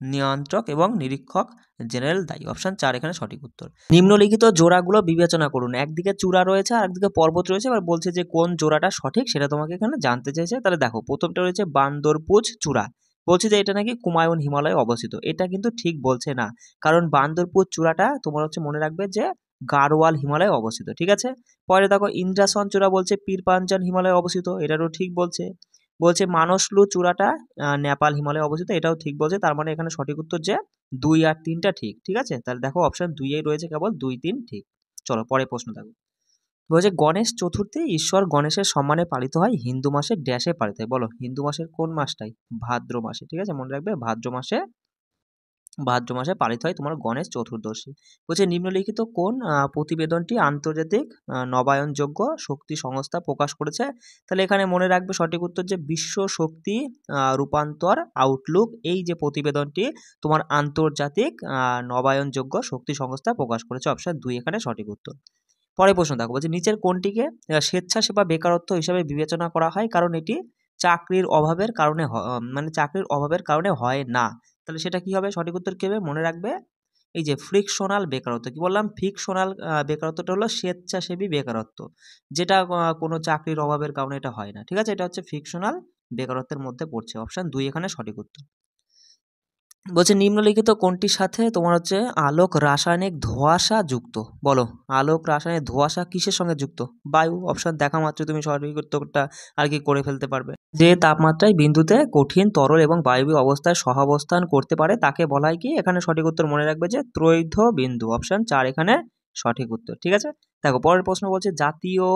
Speaker 1: নিয়ন্ত্রক এবং নিরীক্ষক জেনারেল দায়ী। অপশান 4 এখানে সঠিক উত্তর। নিম্নলিখিত জোড়াগুলো বিবেচনা করুন। একদিকে চূড়া রয়েছে আর একদিকে পর্বত রয়েছে, এবার বলছে যে কোন জোড়াটা সঠিক সেটা তোমাকে এখানে জানতে চাইছে। তাহলে দেখো প্রথমটা রয়েছে বান্দরপুজ চূড়া, বলছে যে এটা নাকি কুমায়ুন হিমালয়ে অবস্থিত। এটা কিন্তু ঠিক বলছে না, কারণ বান্দরপুর চূড়াটা তোমার হচ্ছে মনে রাখবে যে গাড়োয়াল হিমালয়ে অবস্থিত। ঠিক আছে, পরে দেখো ইন্দ্রাসন চূড়া বলছে পীরপাঞ্জান হিমালয়ে অবস্থিত, এটারও ঠিক বলছে। বলছে মানসলু চূড়াটা নেপাল হিমালয়ে অবস্থিত, এটাও ঠিক বলছে। তার মানে এখানে সঠিক উত্তর যে 2 আর 3টা ঠিক। ঠিক আছে, তাহলে দেখো অপশন 2-এই রয়েছে কেবল, 2-3 ঠিক। চলো পরে প্রশ্ন দেখো। বলছে গণেশ চতুর্থী ঈশ্বর গণেশের সম্মানে পালিত হয় হিন্দু মাসের ড্যাশে পালিত হয়। বলো হিন্দু মাসের কোন মাসটাই? ভাদ্র মাসে। ঠিক আছে, মনে রাখবে ভাদ্র মাসে পালিত হয় তোমার গণেশ চতুর্দশী। বলছে নিম্নলিখিত কোন প্রতিবেদনটি আন্তর্জাতিক নবায়নযোগ্য শক্তি সংস্থা প্রকাশ করেছে? তাহলে এখানে মনে রাখবে সঠিক উত্তর যে বিশ্ব শক্তি রূপান্তর আউটলুক, এই যে প্রতিবেদনটি তোমার আন্তর্জাতিক নবায়নযোগ্য শক্তি সংস্থা প্রকাশ করেছে। অপশন 2 এখানে সঠিক উত্তর। পরের প্রশ্ন দেখো, বলছে নিচের কোনটিকে স্বেচ্ছাসেবা বেকারত্ব হিসাবে বিবেচনা করা হয় কারণ এটি চাকরির অভাবের কারণে মানে চাকরির অভাবের কারণে হয় না? তাহলে সেটা কি হবে? সঠিক উত্তর কি হবে? মনে রাখবে এই যে ফ্রিকশনাল বেকারত্ব। কি বললাম? ফ্রিকশনাল বেকারত্বটা হলো স্বেচ্ছাসেবী বেকারত্ব, যেটা কোনো চাকরির অভাবের কারণে এটা হয় না। ঠিক আছে, এটা হচ্ছে ফ্রিকশনাল বেকারত্বের মধ্যে পড়ছে। অপশন 2 এখানে সঠিক উত্তর। বলছে নিম্নলিখিত কোনটির সাথে তোমার হচ্ছে আলোক রাসায়নিক ধোঁয়াশা যুক্ত? বলো আলোক রাসায়নিক ধোঁয়াশা কিসের সঙ্গে যুক্ত? বায়ু। অপশন দেখা মাত্র তুমি সঠিক উত্তরটা আর কি করে ফেলতে পারবে। যে তাপমাত্রায় বিন্দুতে কঠিন তরল এবং বায়বীয় অবস্থায় সহাবস্থান করতে পারে তাকে বলা হয় কি? এখানে সঠিক উত্তর মনে রাখবে যে ত্রৈধ বিন্দু। অপশন 4 এখানে সঠিক উত্তর। ঠিক আছে, দেখো পরের প্রশ্ন বলছে জাতীয়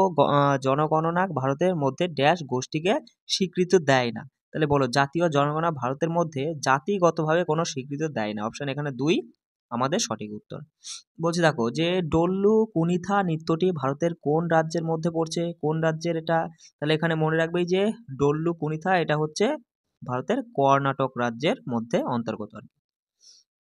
Speaker 1: জনগণনা ভারতের মধ্যে ড্যাশ গোষ্ঠীকে স্বীকৃতি দেয় না? তাহলে বলো জাতীয় জনগণনা ভারতের মধ্যে জাতিগতভাবে কোনো স্বীকৃতি দেয় না। অপশন এখানে 2 আমাদের সঠিক উত্তর। বলছি দেখো যে ডোল্লু কুনিথা নৃত্যটি ভারতের কোন রাজ্যের মধ্যে পড়ছে? কোন রাজ্যের এটা? তাহলে এখানে মনে রাখবে যে ডোল্লু কুনিথা এটা হচ্ছে ভারতের কর্ণাটক রাজ্যের মধ্যে অন্তর্গত।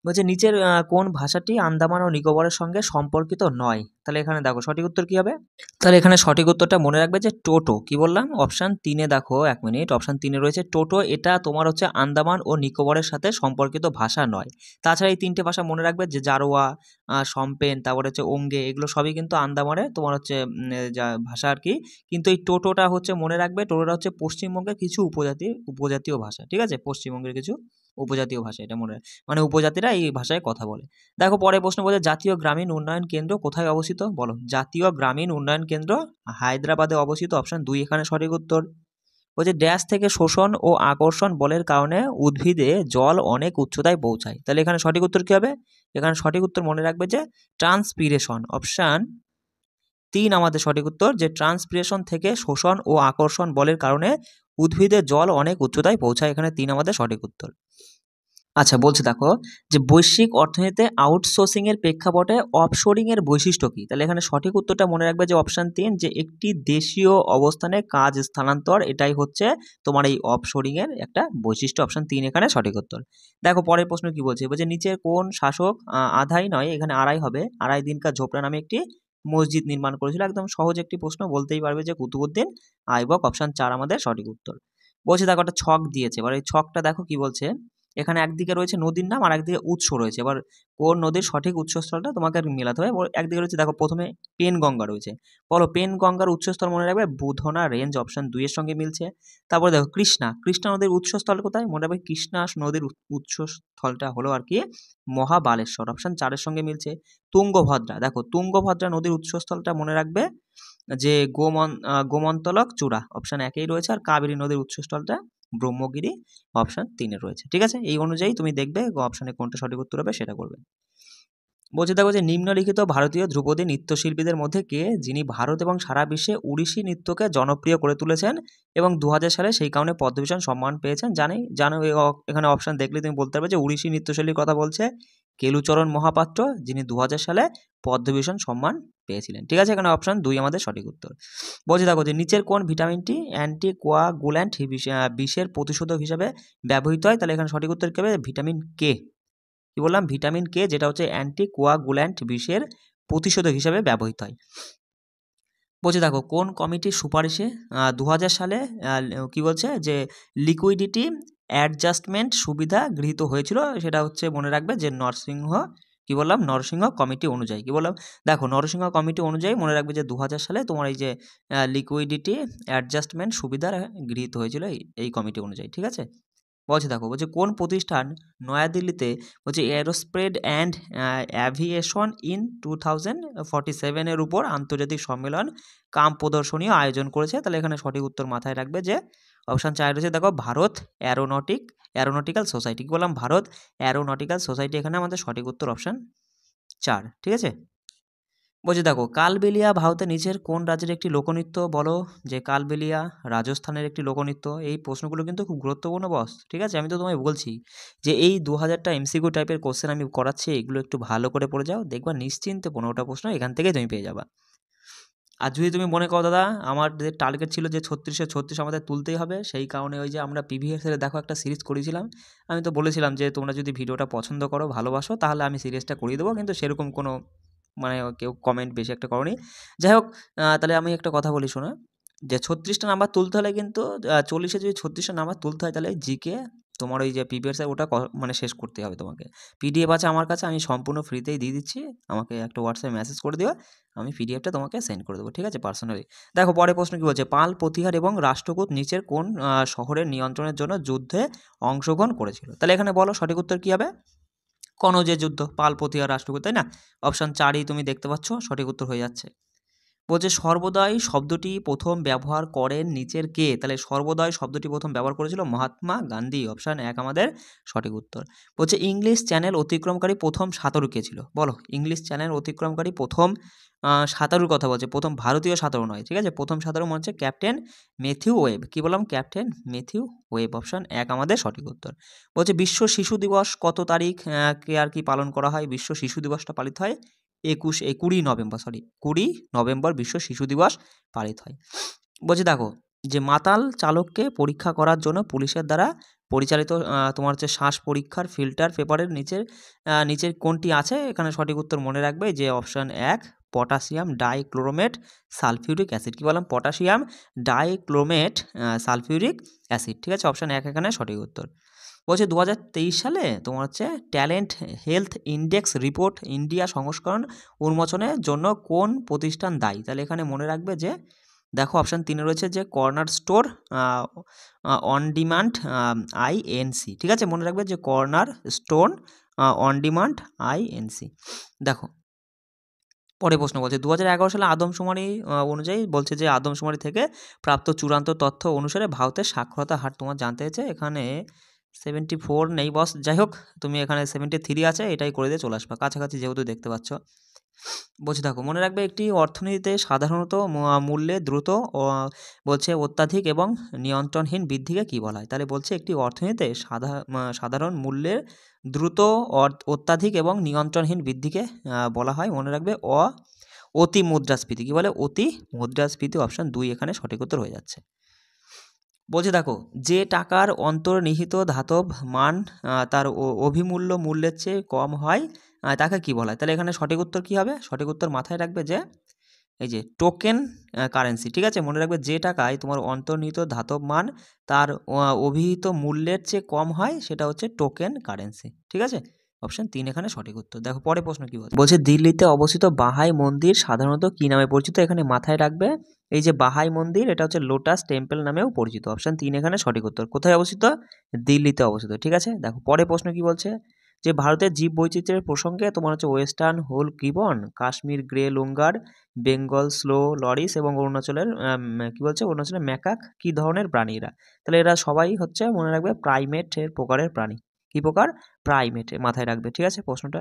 Speaker 1: বলছে নিচের কোন ভাষাটি আন্দামান ও নিকোবরের সঙ্গে সম্পর্কিত নয়? তাহলে এখানে দেখো সঠিক উত্তর কি হবে? তাহলে এখানে সঠিক উত্তরটা মনে রাখবে যে টোটো। কি বললাম? অপশান 3-এ দেখো, 1 মিনিট, অপশান 3-এ রয়েছে টোটো। এটা তোমার হচ্ছে আন্দামান ও নিকোবরের সাথে সম্পর্কিত ভাষা নয়। তাছাড়া এই 3টে ভাষা মনে রাখবে যে জারোয়া, সম্পেন, তারপরে হচ্ছে ওঙ্গে, এগুলো সবই কিন্তু আন্দামানের তোমার হচ্ছে যা ভাষা আর কি। কিন্তু এই টোটোটা হচ্ছে মনে রাখবে, টোটোটা হচ্ছে পশ্চিমবঙ্গের কিছু উপজাতীয় ভাষা। ঠিক আছে, পশ্চিমবঙ্গের কিছু উপজাতীয় ভাষা, এটা মনে মানে উপজাতিরা এই ভাষায় কথা বলে। দেখো পরের প্রশ্ন বলছে জাতীয় গ্রামীণ উন্নয়ন কেন্দ্র কোথায় অবস্থিত? বলো জাতীয় গ্রামীণ উন্নয়ন কেন্দ্র হায়দ্রাবাদে অবস্থিত। অপশন 2 এখানে সঠিক উত্তর। বলছে ড্যাশ থেকে শোষণ ও আকর্ষণ বলের কারণে উদ্ভিদে জল অনেক উচ্চতায় পৌঁছায়। তাহলে এখানে সঠিক উত্তর কি হবে? এখানে সঠিক উত্তর মনে রাখবে যে ট্রান্সপিরেশন। অপশান 3 আমাদের সঠিক উত্তর, যে ট্রান্সপিরেশন থেকে শোষণ ও আকর্ষণ বলের কারণে উদ্ভিদে জল অনেক উচ্চতায় পৌঁছায়। এখানে 3 আমাদের সঠিক উত্তর। আচ্ছা, বলছে দেখো যে বৈশ্বিক অর্থনীতিতে আউটসোর্সিং এর প্রেক্ষাপটে অফশোরিং এর বৈশিষ্ট্য কি? তাহলে এখানে সঠিক উত্তরটা মনে রাখবে যে অপশন 3, যে একটি দেশীয় অবস্থানে কাজ স্থানান্তর, এটাই হচ্ছে তোমার এই অফশোরিং এর একটা বৈশিষ্ট্য। অপশন 3 এখানে সঠিক উত্তর। দেখো পরের প্রশ্ন কি বলছে? বলছে নিচের কোন শাসক আধাই নয়, এখানে আড়াই হবে, আড়াই দিনকা ঝোপড়া নামে একটি মসজিদ নির্মাণ করেছিল? একদম সহজ একটি প্রশ্ন, বলতেই পারবে যে কুতুবউদ্দিন আইবক। অপশন 4 আমাদের সঠিক উত্তর। বলছে দেখো একটা ছক দিয়েছে, এবার এই ছকটা দেখো কি বলছে। এখানে একদিকে রয়েছে নদীর নাম আর একদিকে উৎস রয়েছে। এবার কোন নদীর সঠিক উৎসস্থলটা তোমাকে আর মেলাতে হবে। একদিকে রয়েছে দেখো প্রথমে পেনগঙ্গা রয়েছে, বলো পেনগঙ্গার উৎসস্থল মনে রাখবে বুধনা রেঞ্জ। অপশন 2 এর সঙ্গে মিলছে। তারপরে দেখো কৃষ্ণা নদীর উৎসস্থল কোথায়? মনে রাখবে কৃষ্ণা নদীর উৎসস্থলটা হলো আর কি মহাবালেশ্বর। অপশন 4 এর সঙ্গে মিলছে। তুঙ্গভদ্রা, দেখো তুঙ্গভদ্রা নদীর উৎসস্থলটা মনে রাখবে যে গোমন্তলক চূড়া। অপশন 1-এই রয়েছে। আর কাবেরী নদীর উৎসস্থলটা ব্রহ্মগিরি। অপশন 3-এ রয়েছে। ঠিক আছে, এই অনুযায়ী তুমি দেখবে অপশনে কোনটা সঠিক উত্তর হবে সেটা করবে। বলছে দেখো যে নিম্নলিখিত ভারতীয় ধ্রুপদী নৃত্যশিল্পীদের মধ্যে কে যিনি ভারত এবং সারা বিশ্বে ওড়িশি নৃত্যকে জনপ্রিয় করে তুলেছেন এবং 2000 সালে সেই কারণে পদ্মভূষণ সম্মান পেয়েছেন? জানো এখানে অপশন দেখলে তুমি বলতে পারবে যে ওড়িশি নৃত্যশৈলীর কথা বলছে কেলুচরণ মহাপাত্র, যিনি 2000 সালে পদ্মভূষণ সম্মান পেয়েছিলেন। ঠিক আছে, এখানে অপশন 2 আমাদের সঠিক উত্তর। বলছে দেখো যে নিচের কোন ভিটামিনটি অ্যান্টিকোয়াগুল্যান্ট বিষের প্রতিশোধক হিসাবে ব্যবহৃত হয়? তাহলে এখানে সঠিক উত্তর কী হবে? Vitamin K. কি বললাম? ভিটামিন কে, যেটা হচ্ছে অ্যান্টিকোয়াগুল্যান্ট বিষের প্রতিশোধক হিসাবে ব্যবহৃত হয়। বলছে দেখো কোন কমিটির সুপারিশে 2000 সালে কি বলছে যে লিকুইডিটি অ্যাডজাস্টমেন্ট সুবিধা গৃহীত হয়েছিল? সেটা হচ্ছে মনে রাখবে যে কি বললাম? নরসিংহ কমিটি অনুযায়ী। কি বললাম? দেখো নরসিংহ কমিটি অনুযায়ী মনে রাখবে যে 2000 সালে তোমার এই যে লিকুইডিটি অ্যাডজাস্টমেন্ট সুবিধা গৃহীত হয়েছিল এই কমিটি অনুযায়ী। ঠিক আছে, বলছে দেখো বলছে কোন প্রতিষ্ঠান নয়াদিল্লিতে বলছে এরোস্পেস অ্যান্ড অ্যাভিয়েশন ইন 2047 এর উপর আন্তর্জাতিক সম্মেলন কাম প্রদর্শনীও আয়োজন করেছে? তাহলে এখানে সঠিক উত্তর মাথায় রাখবে যে অপশান 4 রয়েছে দেখো ভারত অ্যারোনটিক্যাল সোসাইটি। কি বললাম? ভারত অ্যারোনটিক্যাল সোসাইটি এখানে আমাদের সঠিক উত্তর অপশান 4। ঠিক আছে, বলছে দেখো কালবেলিয়া ভারতের নিচের কোন রাজ্যের একটি লোকনৃত্য? বলো যে কালবেলিয়া রাজস্থানের একটি লোকনৃত্য। এই প্রশ্নগুলো কিন্তু খুব গুরুত্বপূর্ণ বস। ঠিক আছে, আমি তো তোমায় বলছি যে এই 2000টা এমসিকিউ টাইপের কোশ্চেন আমি করাচ্ছি, এগুলো একটু ভালো করে পড়ে যাও, দেখবা নিশ্চিন্তে 15টা প্রশ্ন এখান থেকে তুমি পেয়ে যাবা। আর যদি তুমি মনে করো দাদা আমাদের টার্গেট ছিল যে 36-এ 36 আমাদের তুলতেই হবে, সেই কারণে ওই যে আমরা প্রিভিয়াসের দেখো একটা সিরিজ করেছিলাম, আমি তো বলেছিলাম যে তোমরা যদি ভিডিওটা পছন্দ করো ভালোবাসো তাহলে আমি সিরিজটা করিয়ে দেবো, কিন্তু সেরকম কোনো মানে কেউ কমেন্ট বেশি একটা করনি। যাই হোক, তাহলে আমি একটা কথা বলি শোনো, যে 36টা নাম্বার তুলতে হলে কিন্তু 40-এ যদি 36টা নাম্বার তুলতে হয় তাহলে জিকে তোমার ওই যে প্রিভিয়াসে ওটা মানে শেষ করতে হবে তোমাকে। পিডিএফ আছে আমার কাছে, আমি সম্পূর্ণ ফ্রিতেই দিয়ে দিচ্ছি, আমাকে একটা হোয়াটসঅ্যাপে মেসেজ করে দিও, আমি পিডিএফটা তোমাকে সেন্ড করে দেবো। ঠিক আছে, পার্সোনালি। দেখো পরের প্রশ্ন কী বলছে, পাল প্রতিহার এবং রাষ্ট্রকূট নিচের কোন শহরের নিয়ন্ত্রণের জন্য যুদ্ধে অংশগ্রহণ করেছিল? তাহলে এখানে বলো সঠিক উত্তর কী হবে? কনৌজের যুদ্ধ, পাল প্রতিহার রাষ্ট্রকূট, তাই না? অপশান 4ই তুমি দেখতে পাচ্ছ সঠিক উত্তর হয়ে যাচ্ছে। বলছে সর্বোদয় শব্দটি প্রথম ব্যবহার করেন নিচের কে? তাহলে সর্বোদয় শব্দটি প্রথম ব্যবহার করেছিল মহাত্মা গান্ধী। অপশান 1 আমাদের সঠিক উত্তর। বলছে ইংলিশ চ্যানেল অতিক্রমকারী প্রথম সাঁতারু কে ছিল? বলো ইংলিশ চ্যানেল অতিক্রমকারী প্রথম সাঁতারুর কথা বলছে, প্রথম ভারতীয় সাঁতারু নয়। ঠিক আছে, প্রথম সাঁতারু মনে হচ্ছে ক্যাপ্টেন ম্যাথিউ ওয়েব। কি বললাম? Captain Matthew web. অপশান 1 আমাদের সঠিক উত্তর। বলছে বিশ্ব শিশু দিবস কত তারিখ কে আর কি পালন করা হয়? বিশ্ব শিশু দিবসটা পালিত হয় 20 নভেম্বর বিশ্ব শিশু দিবস পালিত হয়। বলছে দেখো যে মাতাল চালককে পরীক্ষা করার জন্য পুলিশের দ্বারা পরিচালিত তোমার হচ্ছে শ্বাস পরীক্ষার ফিল্টার পেপারের নিচের কোনটি আছে? এখানে সঠিক উত্তর মনে রাখবে যে option 1 potassium dichromate sulphuric acid. কি বললাম? Potassium dichromate sulphuric acid. ঠিক আছে, অপশান 1 এখানে সঠিক উত্তর। বলছে 2023 সালে তোমার হচ্ছে talent health index report India সংস্করণ উন্মোচনের জন্য কোন প্রতিষ্ঠান দায়ী? তাহলে এখানে মনে রাখবে যে দেখো অপশান 3 রয়েছে যে corner store on demand INC। ঠিক আছে, মনে রাখবে যে corner store on demand INC। দেখো পরে প্রশ্ন বলছে 2011 সালে আদমশুমারি অনুযায়ী বলছে যে আদমশুমারি থেকে প্রাপ্ত চূড়ান্ত তথ্য অনুসারে ভারতের সাক্ষরতা হার তোমার জানতে হয়েছে। এখানে 74 নেই বস, যাই হোক তুমি এখানে 73 আছে, এটাই করে দিয়ে চলে আসবা, কাছাকাছি যেহেতু দেখতে পাচ্ছ। বলছে দেখো মনে রাখবে একটি অর্থনীতিতে সাধারণত মূল্যে দ্রুত বলছে অত্যাধিক এবং নিয়ন্ত্রণহীন বৃদ্ধিকে কী বলা হয়? তাহলে বলছে একটি অর্থনীতিতে সাধারণ মূল্যের দ্রুত অত্যাধিক এবং নিয়ন্ত্রণহীন বৃদ্ধিকে বলা হয় মনে রাখবে অতি মুদ্রাস্ফীতি। কী বলে? অতি মুদ্রাস্ফীতি। অপশান 2 এখানে সঠিক উত্তর হয়ে যাচ্ছে। বলছে দেখো যে টাকার অন্তর্নিহিত ধাতব মান তার অভিমূল্য মূল্যের চেয়ে কম হয় তাকে কি বলা হয়? তাহলে এখানে সঠিক উত্তর কী হবে? সঠিক উত্তর মাথায় রাখবে যে এই যে টোকেন কারেন্সি। ঠিক আছে, মনে রাখবে যে টাকায় তোমার অন্তর্নিহিত ধাতব মান তার অভিহিত মূল্যের চেয়ে কম হয় সেটা হচ্ছে টোকেন কারেন্সি। ঠিক আছে, অপশান 3 এখানে সঠিক উত্তর। দেখো পরে প্রশ্ন কী বলছে, বলছে দিল্লিতে অবস্থিত বাহাই মন্দির সাধারণত কী নামে পরিচিত? এখানে মাথায় রাখবে এই যে বাহাই মন্দির এটা হচ্ছে লোটাস টেম্পল নামেও পরিচিত। অপশান 3 এখানে সঠিক উত্তর। কোথায় অবস্থিত? দিল্লিতে অবস্থিত। ঠিক আছে, দেখো পরে প্রশ্ন কী বলছে, যে ভারতের জীব বৈচিত্র্যের প্রসঙ্গে তোমার হচ্ছে western hoolock gibbon, Kashmir grey langur, Bengal slow loris এবং অরুণাচলের কী বলছে অরুণাচলের ম্যাকাক কী ধরনের প্রাণী এরা? তাহলে এরা সবাই হচ্ছে মনে রাখবে প্রাইমেটের প্রকারের প্রাণী। কী প্রকার? প্রাইমেট, মাথায় রাখবে। ঠিক আছে, প্রশ্নটা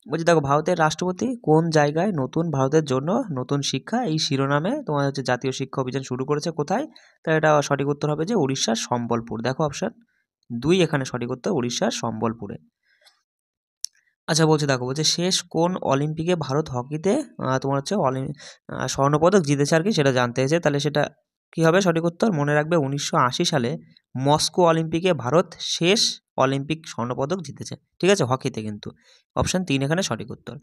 Speaker 1: বলছি দেখো ভারতের রাষ্ট্রপতি কোন জায়গায় নতুন ভারতের জন্য নতুন শিক্ষা এই শিরোনামে তোমার হচ্ছে জাতীয় শিক্ষা অভিযান শুরু করেছে? কোথায়? তাই এটা সঠিক উত্তর হবে যে উড়িষ্যার সম্বলপুর। দেখো অপশান 2 এখানে সঠিক উত্তর, উড়িষ্যার সম্বলপুরে। আচ্ছা বলছে দেখো, বলছে শেষ কোন অলিম্পিকে ভারত হকিতে তোমার হচ্ছে স্বর্ণপদক জিতেছে আর কি, সেটা জানতে চেয়েছে। তাহলে সেটা কি হবে সঠিক উত্তর? মনে রাখবে 1980 সালে মস্কো অলিম্পিকে ভারত শেষ অলিম্পিক স্বর্ণপদক জিতেছে, ঠিক আছে, হকিতে কিন্তু। অপশান 3 এখানে সঠিক উত্তর।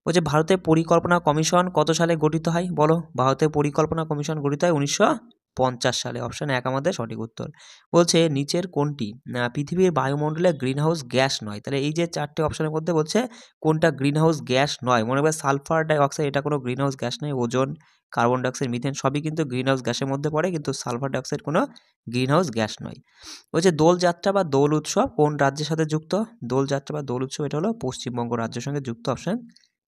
Speaker 1: বলছে ভারতের পরিকল্পনা কমিশন কত সালে গঠিত হয়? বলো। ভারতের পরিকল্পনা কমিশন গঠিত হয় 1950 সালে। অপশান 1 আমাদের সঠিক উত্তর। বলছে নিচের কোনটি পৃথিবীর বায়ুমণ্ডলে গ্রিন হাউস গ্যাস নয়? তাহলে এই যে 4টে অপশানের মধ্যে বলছে কোনটা গ্রিন হাউস গ্যাস নয়। মনে রাখবে সালফার ডাই অক্সাইড এটা কোনো গ্রিন হাউস গ্যাস নয়। ওজোন, কার্বন ডাইঅক্সাইড, মিথেন সবই কিন্তু গ্রিন হাউস গ্যাসের মধ্যে পড়ে, কিন্তু সালফার ডাই অক্সাইড কোনো গ্রিন হাউস গ্যাস নয়। বলছে দোলযাত্রা বা দোল উৎসব কোন রাজ্যের সাথে যুক্ত? দোলযাত্রা বা দোল উৎসব এটা হলো পশ্চিমবঙ্গ রাজ্যের সঙ্গে যুক্ত। অপশান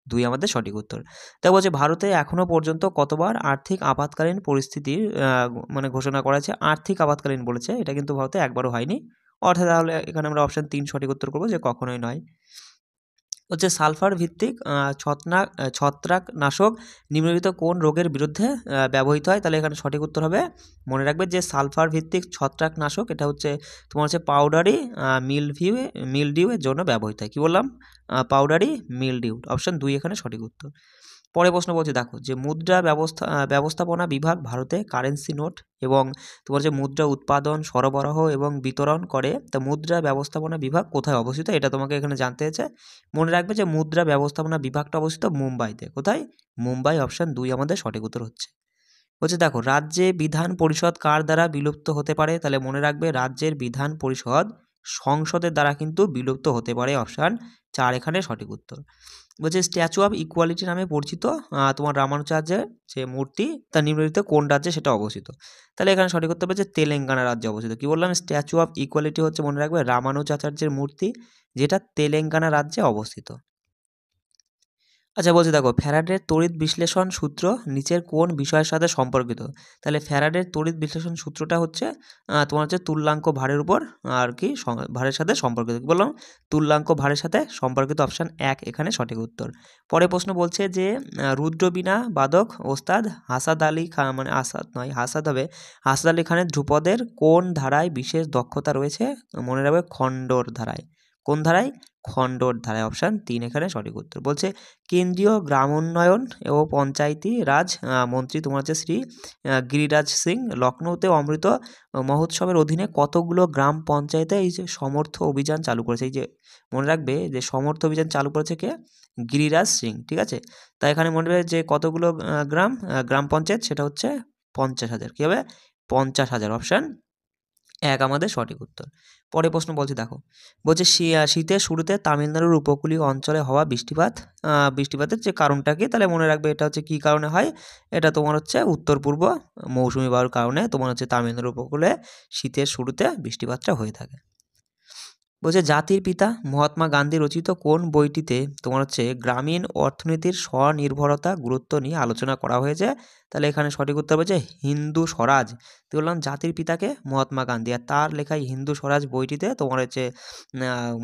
Speaker 1: 2 আমাদের সঠিক উত্তর। তাই বলছে ভারতে এখনো পর্যন্ত কতবার আর্থিক আপাতকালীন পরিস্থিতির মানে ঘোষণা করা হয়েছে? আর্থিক আপাতকালীন বলেছে, এটা কিন্তু ভারতে একবারও হয়নি। অর্থাৎ তাহলে এখানে আমরা অপশান 3 সঠিক উত্তর করব, যে কখনোই নয়। হচ্ছে সালফার ভিত্তিক ছত্রাকনাশক নিম্নলিখিত কোন রোগের বিরুদ্ধে ব্যবহৃত হয়? তাহলে এখানে সঠিক উত্তর হবে, মনে রাখবে যে সালফার ভিত্তিক ছত্রাকনাশক এটা হচ্ছে তোমার হচ্ছে পাউডারি মিলডিউ এর জন্য ব্যবহৃত হয়। কী বললাম? Powdery mildew. অপশান 2 এখানে সঠিক উত্তর। পরের প্রশ্ন বলছে দেখো, যে মুদ্রা ব্যবস্থাপনা বিভাগ ভারতে কারেন্সি নোট এবং তোমার যে মুদ্রা উৎপাদন, সরবরাহ এবং বিতরণ করে, তা মুদ্রা ব্যবস্থাপনা বিভাগ কোথায় অবস্থিত? এটা তোমাকে এখানে জানতে হয়েছে। মনে রাখবে যে মুদ্রা ব্যবস্থাপনা বিভাগটা অবস্থিত মুম্বাইতে। কোথায়? মুম্বাই। অপশান 2 আমাদের সঠিক উত্তর হচ্ছে। বলছে দেখো রাজ্যে বিধান পরিষদ কার দ্বারা বিলুপ্ত হতে পারে? তাহলে মনে রাখবে রাজ্যের বিধান পরিষদ সংসদের দ্বারা কিন্তু বিলুপ্ত হতে পারে। অপশান 4 এখানে সঠিক উত্তর। বলছে স্ট্যাচু অফ ইকুয়ালিটি নামে পরিচিত তোমার রামানুজাচার্যের যে মূর্তি তা নিম্নলিখিত কোন রাজ্যে সেটা অবস্থিত? তাহলে এখানে সঠিক উত্তর হচ্ছে তেলেঙ্গানা রাজ্যে অবস্থিত। কি বললাম? স্ট্যাচু অফ ইকুয়ালিটি হচ্ছে মনে রাখবে রামানুজাচার্যের মূর্তি, যেটা তেলেঙ্গানা রাজ্যে অবস্থিত। আচ্ছা বলছে দেখো ফ্যারাডের তড়িৎ বিশ্লেষণ সূত্র নিচের কোন বিষয়ের সাথে সম্পর্কিত? তাহলে ফ্যারাডের তড়িৎ বিশ্লেষণ সূত্রটা হচ্ছে তোমার হচ্ছে তুল্যাঙ্ক ভারের উপর আর কি ভারের সাথে সম্পর্কিত। কি বললাম? তুল্যাঙ্ক ভারের সাথে সম্পর্কিত। অপশান 1 এখানে সঠিক উত্তর। পরের প্রশ্ন বলছে যে রুদ্রবীণা বাদক ওস্তাদ হাসাদ আলী খান, মানে আসাদ নয় হাসাদ হবে, হাসাদ আলী খানের ধ্রুপদের কোন ধারায় বিশেষ দক্ষতা রয়েছে? মনে রাখবে খণ্ডর ধারায়। কোন ধারায়? খণ্ডর ধারায়। অপশান 3 এখানে সঠিক উত্তর। বলছে কেন্দ্রীয় গ্রামোন্নয়ন ও পঞ্চায়েতি রাজ মন্ত্রী তোমার হচ্ছে শ্রী গিরিরাজ সিং লখনৌতে অমৃত মহোৎসবের অধীনে কতগুলো গ্রাম পঞ্চায়েতে এই যে সমর্থ অভিযান চালু করেছে? এই যে মনে রাখবে যে সমর্থ অভিযান চালু করেছে কে? গিরিরাজ সিং, ঠিক আছে। তাই এখানে মনে রাখবে যে কতগুলো গ্রাম পঞ্চায়েত, সেটা হচ্ছে 50,000। কী হবে? 50,000। অপশান 1 আমাদের সঠিক উত্তর। পরের প্রশ্ন বলছে দেখো, বলছে শীতের শুরুতে তামিলনাড়ুর উপকূলীয় অঞ্চলে হওয়া বৃষ্টিপাতের যে কারণটা কি? তাহলে মনে রাখবে এটা হচ্ছে কী কারণে হয়? এটা তোমার হচ্ছে উত্তর পূর্ব মৌসুমি বায়ুর কারণে তোমার হচ্ছে তামিলনাড়ুর উপকূলে শীতের শুরুতে বৃষ্টিপাতটা হয়ে থাকে। বলছে জাতির পিতা মহাত্মা গান্ধী রচিত কোন বইটিতে তোমার হচ্ছে গ্রামীণ অর্থনীতির স্বনির্ভরতা গুরুত্ব নিয়ে আলোচনা করা হয়েছে? তাহলে এখানে সঠিক উত্তর হচ্ছে হিন্দু স্বরাজ। তো বললাম জাতির পিতাকে মহাত্মা গান্ধী, আর তার লেখায় হিন্দু স্বরাজ বইটিতে তোমার হচ্ছে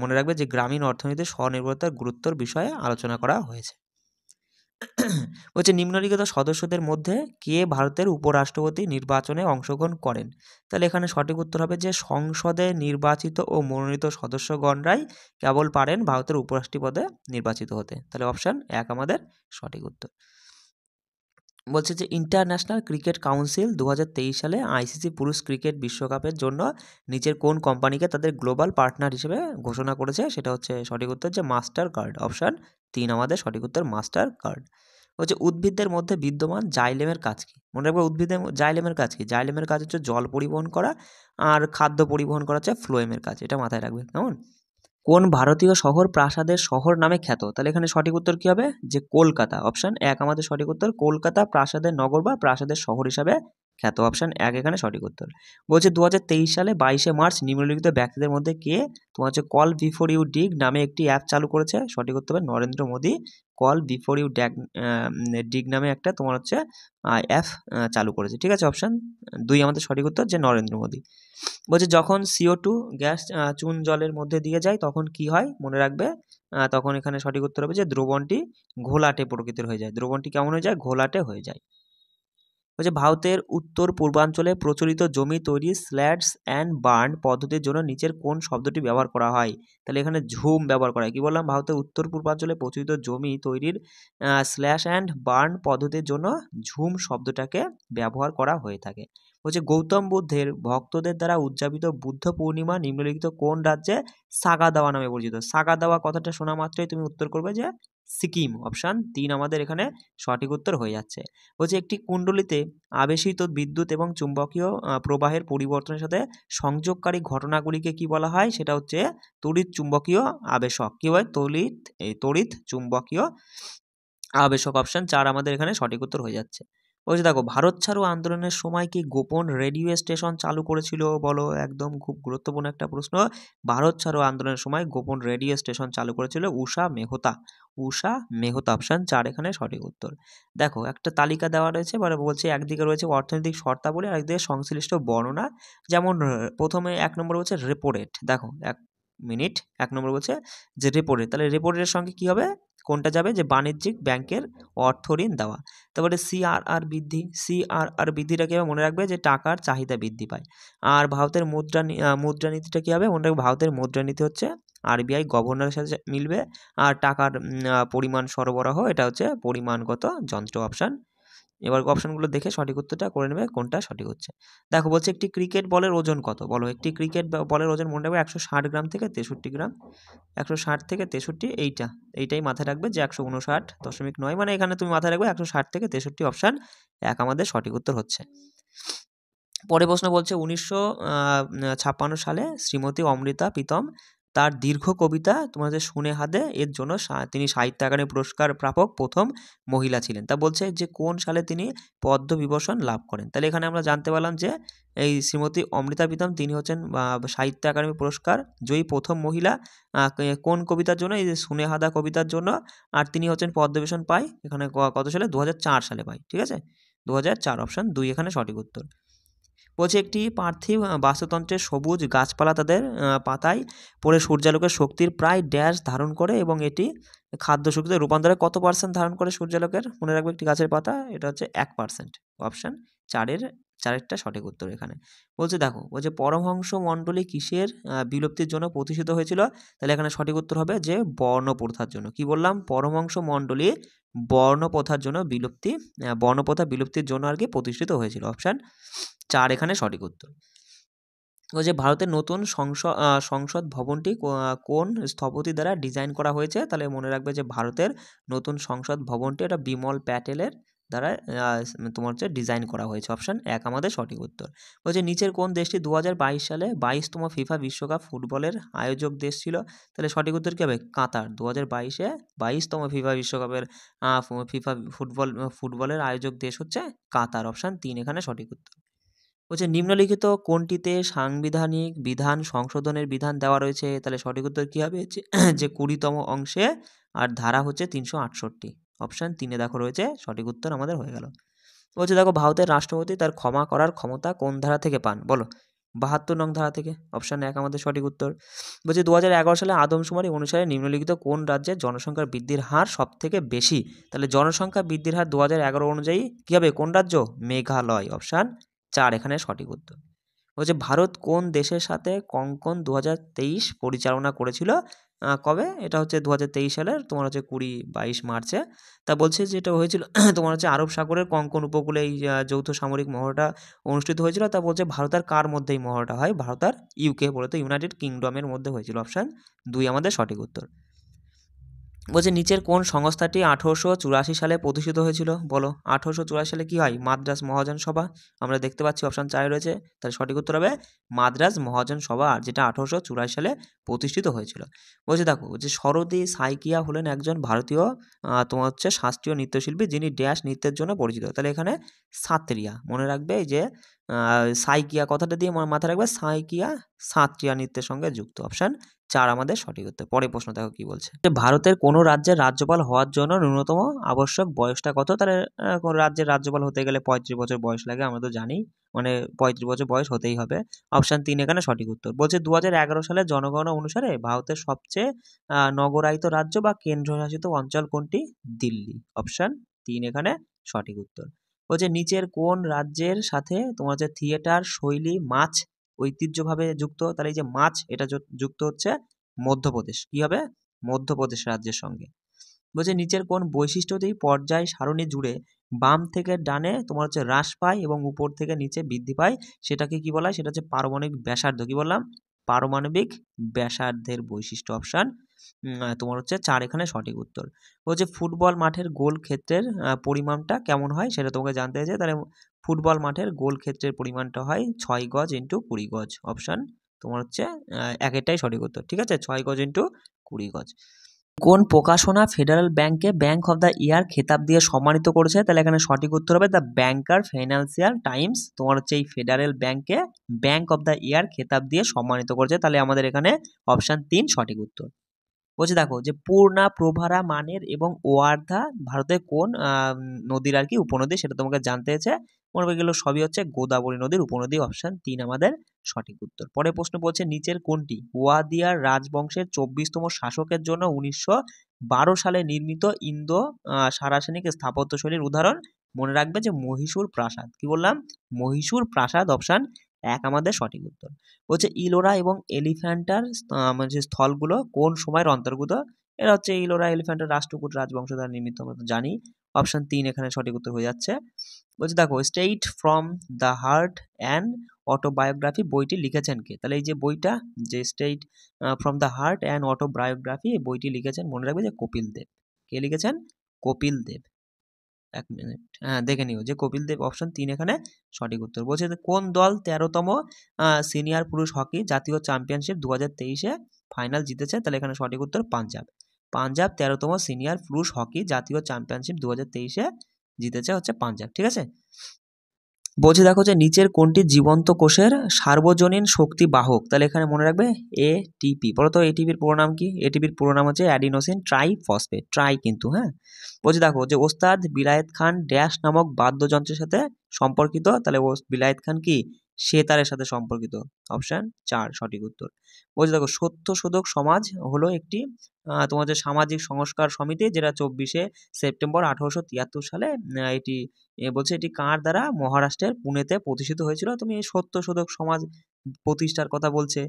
Speaker 1: মনে রাখবে যে গ্রামীণ অর্থনীতির স্বনির্ভরতার গুরুত্বর বিষয়ে আলোচনা করা হয়েছে। বলছে নিম্নলিখিত সদস্যদের মধ্যে কে ভারতের উপরাষ্ট্রপতি নির্বাচনে অংশগ্রহণ করেন? তাহলে এখানে সঠিক উত্তর হবে যে সংসদে নির্বাচিত ও মনোনীত সদস্যগণরাই কেবল পারেন ভারতের উপরাষ্ট্রপতি পদে নির্বাচিত হতে। তাহলে অপশান 1 আমাদের সঠিক উত্তর। বলছে যে ইন্টারন্যাশনাল ক্রিকেট কাউন্সিল 2023 সালে আইসিসি পুরুষ ক্রিকেট বিশ্বকাপের জন্য নিচের কোন কোম্পানিকে তাদের গ্লোবাল পার্টনার হিসেবে ঘোষণা করেছে? সেটা হচ্ছে সঠিক উত্তর যে মাস্টার কার্ড। অপশান 3 আমাদের সঠিক উত্তর মাস্টার কার্ড। হচ্ছে উদ্ভিদদের মধ্যে বিদ্যমান জাইলেমের কাজ কি? মনে রাখবে উদ্ভিদের জাইলেমের কাজ কি? জাইলেমের কাজ হচ্ছে জল পরিবহন করা, আর খাদ্য পরিবহন করা হচ্ছে ফ্লোয়েমের কাজ। এটা মাথায় রাখবে, কেমন? কোন ভারতীয় শহর প্রাসাদের শহর নামে খ্যাত? তাহলে এখানে সঠিক উত্তর কী হবে? যে কলকাতা। অপশান 1 আমাদের সঠিক উত্তর। কলকাতা প্রাসাদের নগর বা প্রাসাদের শহর হিসাবে খ্যাত। অপশান 1 এখানে সঠিক উত্তর। বলছে 2023 সালে 22শে মার্চ নিম্নলিখিত ব্যক্তিদের মধ্যে কে তোমার হচ্ছে কল বিফোর ইউ ডিগ নামে একটি অ্যাপ চালু করেছে? সঠিক উত্তর হবে Narendra Modi. Call Before You Dig নামে একটা তোমার হচ্ছে অ্যাপ চালু করেছে, ঠিক আছে। অপশান 2 আমাদের সঠিক উত্তর যে নরেন্দ্র মোদী। বলছে যখন CO2 গ্যাস চুন জলের মধ্যে দিয়ে যায় তখন কি হয়? মনে রাখবে তখন এখানে সঠিক উত্তর হবে যে দ্রবণটি ঘোলাটে প্রকৃতির হয়ে যায়। দ্রবণটি কেমন হয়ে যায়? ঘোলাটে হয়ে যায়। বলছে ভারতের উত্তর পূর্বাঞ্চলে প্রচলিত জমি তৈরি স্ল্যাশ অ্যান্ড বার্ন পদ্ধতির জন্য নিচের কোন শব্দটি ব্যবহার করা হয়? তাহলে এখানে ঝুম ব্যবহার করা হয়। কি বললাম? ভারতের উত্তর পূর্বাঞ্চলে প্রচলিত জমি তৈরির স্ল্যাশ অ্যান্ড বার্ন পদ্ধতির জন্য ঝুম শব্দটাকে ব্যবহার করা হয়ে থাকে। বলছে গৌতম বুদ্ধের ভক্তদের দ্বারা উদযাপিত বুদ্ধ পূর্ণিমা নিম্নলিখিত কোন রাজ্যে সাগাদাওয়া নামে পরিচিত? সাগাদাওয়া কথাটা শোনা মাত্রই তুমি উত্তর করবে যে সিকিম। অপশান 3 আমাদের এখানে সঠিক উত্তর হয়ে যাচ্ছে। বলছে একটি কুণ্ডলিতে আবেশিত বিদ্যুৎ এবং চুম্বকীয় প্রবাহের পরিবর্তনের সাথে সংযোগকারী ঘটনাগুলিকে কি বলা হয়? সেটা হচ্ছে তড়িৎ চুম্বকীয় আবেশক। কি হয়? তড়িৎ চুম্বকীয় আবেশক। অপশান 4 আমাদের এখানে সঠিক উত্তর হয়ে যাচ্ছে। বলছে দেখো ভারত ছাড়ো আন্দোলনের সময় কি গোপন রেডিও স্টেশন চালু করেছিল? বলো, একদম খুব গুরুত্বপূর্ণ একটা প্রশ্ন। ভারত ছাড়ো আন্দোলনের সময় গোপন রেডিও স্টেশন চালু করেছিল ঊষা মেহতা। ঊষা মেহতা। অপশান 4 এখানে সঠিক উত্তর। দেখো একটা তালিকা দেওয়া রয়েছে, বলছে একদিকে রয়েছে অর্থনৈতিক শর্তাবলী আর একদিকে সংশ্লিষ্ট বর্ণনা। যেমন প্রথমে 1 নম্বর বলছে রেপো রেট। দেখো 1 মিনিট, 1 নম্বর বলছে যে রেপো রেট, তাহলে রেপো রেটের সঙ্গে কি হবে? কোনটা যাবে? যে বাণিজ্যিক ব্যাংকের অর্থ ঋণ দেওয়া। তারপরে সিআরআর বৃদ্ধি। সিআরআর বৃদ্ধিটা কি হবে? মনে রাখবে যে টাকার চাহিদা বৃদ্ধি পায়। আর ভারতের মুদ্রানীতিটা কি হবে? মনে রাখবে ভারতের মুদ্রানীতি হচ্ছে আরবিআই গভর্নরের সাথে মিলবে। আর টাকার পরিমাণ সরবরাহ, এটা হচ্ছে পরিমাণগত যন্ত্র। অপশান, এবার অপশানগুলো দেখে সঠিক উত্তরটা করে নেবে কোনটা সঠিক হচ্ছে। দেখো বলছে একটি ক্রিকেট বলের ওজন কত? বলো, একটি ক্রিকেট বলের ওজন মনে রাখবে 160 গ্রাম থেকে 63 গ্রাম। 160 থেকে 63, এইটাই মাথায় রাখবে যে 159.9, মানে এখানে তুমি মাথায় রাখবে 160 থেকে 63। অপশান 1 আমাদের সঠিক উত্তর হচ্ছে। পরের প্রশ্ন বলছে 1956 সালে শ্রীমতী অমৃতা প্রীতম তার দীর্ঘ কবিতা তোমার হচ্ছে শুনে হাদে এর জন্য তিনি সাহিত্য একাডেমি পুরস্কার প্রাপক প্রথম মহিলা ছিলেন। তা বলছে যে কোন সালে তিনি পদ্মবিভূষণ লাভ করেন? তাহলে এখানে আমরা জানতে পারলাম যে এই শ্রীমতী অমৃতা প্রীতম তিনি হচ্ছেন সাহিত্য একাডেমি পুরস্কার জয়ী প্রথম মহিলা। কোন কবিতার জন্য? এই যে শুনে হাদা কবিতার জন্য। আর তিনি হচ্ছেন পদ্মবিভূষণ পায় এখানে কত সালে? 2004 সালে পায়। ঠিক আছে, 2004। অপশান 2 এখানে সঠিক উত্তর। বলছে একটি পার্থিব বাস্তুতন্ত্রের সবুজ গাছপালা তাদের পাতায় পড়ে সূর্যালোকের শক্তির প্রায় ড্যাশ ধারণ করে এবং এটি খাদ্য শক্তিতে রূপান্তরে কত % ধারণ করে সূর্যালোকের? মনে রাখবে একটি গাছের পাতা, এটা হচ্ছে 1%। অপশান 4-এরটা সঠিক উত্তর এখানে। বলছে দেখো, বলছে পরমহংস মণ্ডলী কিসের বিলুপ্তির জন্য প্রতিষ্ঠিত হয়েছিল? তাহলে এখানে সঠিক উত্তর হবে যে বর্ণপ্রথার জন্য। কি বললাম? পরমহংস মণ্ডলী বর্ণপ্রথার জন্য বর্ণপ্রথা বিলুপ্তির জন্য আর কি প্রতিষ্ঠিত হয়েছিল। অপশান 4 এখানে সঠিক উত্তর। যে ভারতের নতুন সংসদ ভবনটি কোন স্থপতি দ্বারা ডিজাইন করা হয়েছে? তাহলে মনে রাখবে যে ভারতের নতুন সংসদ ভবনটি এটা বিমল প্যাটেলের দ্বারা তোমার হচ্ছে ডিজাইন করা হয়েছে। অপশান 1 আমাদের সঠিক উত্তর। বলছে নিচের কোন দেশটি 2022 সালে 22তম ফিফা বিশ্বকাপ ফুটবলের আয়োজক দেশ ছিল? তাহলে সঠিক উত্তর কী হবে? কাতার। 2022-এ 22তম ফিফা বিশ্বকাপের ফিফা ফুটবলের আয়োজক দেশ হচ্ছে কাতার। অপশান 3 এখানে সঠিক উত্তর। বলছে নিম্নলিখিত কোনটিতে সাংবিধানিক বিধান সংশোধনের বিধান দেওয়া রয়েছে? তাহলে সঠিক উত্তর কী হবে? যে 20তম অংশে, আর ধারা হচ্ছে 368। অপশান 3-এ দেখো রয়েছে সঠিক উত্তর আমাদের হয়ে গেল। বলছে দেখো ভারতের রাষ্ট্রপতি তার ক্ষমা করার ক্ষমতা কোন ধারা থেকে পান? বলো, 72 নং ধারা থেকে। অপশান 1 আমাদের সঠিক উত্তর। বলছে 2011 সালে আদমশুমারি অনুসারে নিম্নলিখিত কোন রাজ্যের জনসংখ্যার বৃদ্ধির হার সব থেকে বেশি? তাহলে জনসংখ্যা বৃদ্ধির হার 2011 অনুযায়ী কী হবে? কোন রাজ্য? মেঘালয়। অপশান 4 এখানে সঠিক উত্তর। বলছে ভারত কোন দেশের সাথে কঙ্কন 2023 পরিচালনা করেছিল? কবে? এটা হচ্ছে 2023 সালের তোমার হচ্ছে 22 মার্চে। তা বলছে যেটা হয়েছিল তোমার হচ্ছে আরব সাগরের কঙ্কন উপকূলে এই যৌথ সামরিক মহড়াটা অনুষ্ঠিত হয়েছিল। তা বলছে ভারত আর কার মধ্যে এই মহড়াটা হয়? ভারত আর ইউকে, বলতে ইউনাইটেড কিংডমের মধ্যে হয়েছিল। অপশান 2 আমাদের সঠিক উত্তর। বলছে নিচের কোন সংস্থাটি 1884 সালে প্রতিষ্ঠিত হয়েছিল? বলো, 1884 সালে কি হয়? মাদ্রাজ মহাজন সভা। আমরা দেখতে পাচ্ছি অপশান 4 রয়েছে, তাহলে সঠিক উত্তর হবে মাদ্রাজ মহাজন সভা, যেটা 1884 সালে প্রতিষ্ঠিত হয়েছিল। বলছে দেখো যে সরোদে সাইকিয়া হলেন একজন ভারতীয় তোমার হচ্ছে শাস্ত্রীয় নৃত্যশিল্পী যিনি ড্যাশ নৃত্যের জন্য পরিচিত। তাহলে এখানে সাত্রিয়া। মনে রাখবে যে সাইকিয়া কথাটা দিয়ে মাথায় রাখবে সাইকিয়া সাত্রিয়া নৃত্যের সঙ্গে যুক্ত। অপশান 4 আমাদের সঠিক উত্তর। পরের প্রশ্ন দেখো কি বলছে। ভারতের কোনো রাজ্যের রাজ্যপাল হওয়ার জন্য ন্যূনতম আবশ্যক বয়সটা কত? তাহলে কোনো রাজ্যের রাজ্যপাল হতে গেলে 35 বছর বয়স লাগে, আমরা তো জানি, মানে 35 বছর বয়স হতেই হবে। অপশান 3 এখানে সঠিক উত্তর। বলছে 2011 সালের জনগণনা অনুসারে ভারতের সবচেয়ে নগরায়িত রাজ্য বা কেন্দ্রশাসিত অঞ্চল কোনটি? দিল্লি। অপশান 3 এখানে সঠিক উত্তর। বলছে নিচের কোন রাজ্যের সাথে তোমার হচ্ছে থিয়েটার শৈলী মাছ ঐতিহ্যভাবে যুক্ত? তাহলে এই যে মাছ এটা যুক্ত হচ্ছে মধ্যপ্রদেশ। কি হবে? মধ্যপ্রদেশ রাজ্যের সঙ্গে। বলছে নিচের কোন বৈশিষ্ট্যটি পর্যায় সারণী জুড়ে বাম থেকে ডানে তোমার হচ্ছে হ্রাস পায় এবং উপর থেকে নিচে বৃদ্ধি পায়, সেটাকে কি বলা হয়? সেটা হচ্ছে পারমাণবিক ব্যাসার্ধ। কি বললাম? পারমাণবিক ব্যাসার্ধের বৈশিষ্ট্য। অপশান তোমার হচ্ছে 4 এখানে সঠিক উত্তর। বলছে ফুটবল মাঠের গোল ক্ষেত্রের পরিমাণটা কেমন হয় সেটা তোমাকে জানতে হয়েছে। তাহলে ফুটবল মাঠের গোল ক্ষেত্রের পরিমাণটা হয় 6 গজ ইন্টু 20 গজ। অপশান তোমার হচ্ছে একেরটাই সঠিক উত্তর। ঠিক আছে, 6 গজ ইন্টু 20 গজ। কোন প্রকাশনা ফেডারেল ব্যাংককে ব্যাংক অফ দ্য ইয়ার খেতাব দিয়ে সম্মানিত করেছে? তাহলে এখানে সঠিক উত্তর হবে দ্য ব্যাংকার ফিনান্সিয়াল টাইমস। তোমার হচ্ছে এই ফেডারেল ব্যাংককে ব্যাংক অফ দ্য ইয়ার খেতাব দিয়ে সম্মানিত করেছে। তাহলে আমাদের এখানে অপশান 3 সঠিক উত্তর। বলছে দেখো যে পূর্ণা, প্রভারা, মানের এবং ওয়ার্ধা ভারতের কোন নদীর আর কি উপনদী সেটা তোমাকে জানতে হয়েছে। মনে করে গেল সবই হচ্ছে গোদাবরী নদীর উপনদী। অপশান 3 আমাদের সঠিক উত্তর। পরের প্রশ্ন বলছে নিচের কোনটি ওয়াদিয়ার রাজবংশের 24তম শাসকের জন্য 1912 সালে নির্মিত ইন্দো সারাসেনিক স্থাপত্যশৈলীর উদাহরণ? মনে রাখবে যে মহীশূর প্রাসাদ। কি বললাম? মহীশূর প্রাসাদ। অপশান 1 আমাদের সঠিক উত্তর। বলছে ইলোরা এবং এলিফ্যান্টার মানে যে স্থলগুলো কোন সময়ের অন্তর্গত? এরা হচ্ছে ইলোরা এলিফ্যান্টার রাষ্ট্রকূট রাজবংশ দ্বারা নির্মিত, আমরা তো জানি। অপশান 3 এখানে সঠিক উত্তর হয়ে যাচ্ছে। বলছে দেখো straight from the heart and autobiography বইটি লিখেছেন কে? তাহলে এই যে বইটা যে straight from the heart and autobiography এই বইটি লিখেছেন মনে রাখবে যে কপিল দেব। কে লিখেছেন? কপিল দেব। 1 মিনিট, হ্যাঁ দেখে নিও যে কপিল দেব। অপশন 3 এখানে সঠিক উত্তর। বলছে কোন দল 13তম সিনিয়র পুরুষ হকি জাতীয় চ্যাম্পিয়নশিপ 2023-এ ফাইনাল জিতেছে? তাহলে এখানে সঠিক উত্তর পাঞ্জাব। পাঞ্জাব 13তম সিনিয়র পুরুষ হকি জাতীয় চ্যাম্পিয়নশিপ 2023-এ জিতেছে হচ্ছে পাঞ্জাব। ঠিক আছে। বলছে দেখো যে নিচের কোনটি জীবন্ত কোষের সার্বজনীন শক্তি বাহক? তাহলে এখানে মনে রাখবে এটিপি। বলো তো এটিপির পুরো নাম কি? এটিপির পুরো নাম হচ্ছে অ্যাডিনোসিন ট্রাইফসফেট। ট্রাই কিন্তু, হ্যাঁ। বলছে দেখো যে ওস্তাদ বিলায়েত খান ড্যাশ নামক বাদ্যযন্ত্রের সাথে সম্পর্কিত? তাহলে বিলায়েত খান কি সেতারের সাথে সম্পর্কিত। অপশন 4 সঠিক উত্তর। বলছে দেখো সত্যশোধক সমাজ হলো একটি তোমার যে সামাজিক সংস্কার সমিতি যেটা 24শে সেপ্টেম্বর 1873 সালে এটি বলছে এটি কার দ্বারা মহারাষ্ট্রের পুনেতে প্রতিষ্ঠিত হয়েছিল? তুমি এই সত্যশোধক সমাজ প্রতিষ্ঠার কথা বলছে,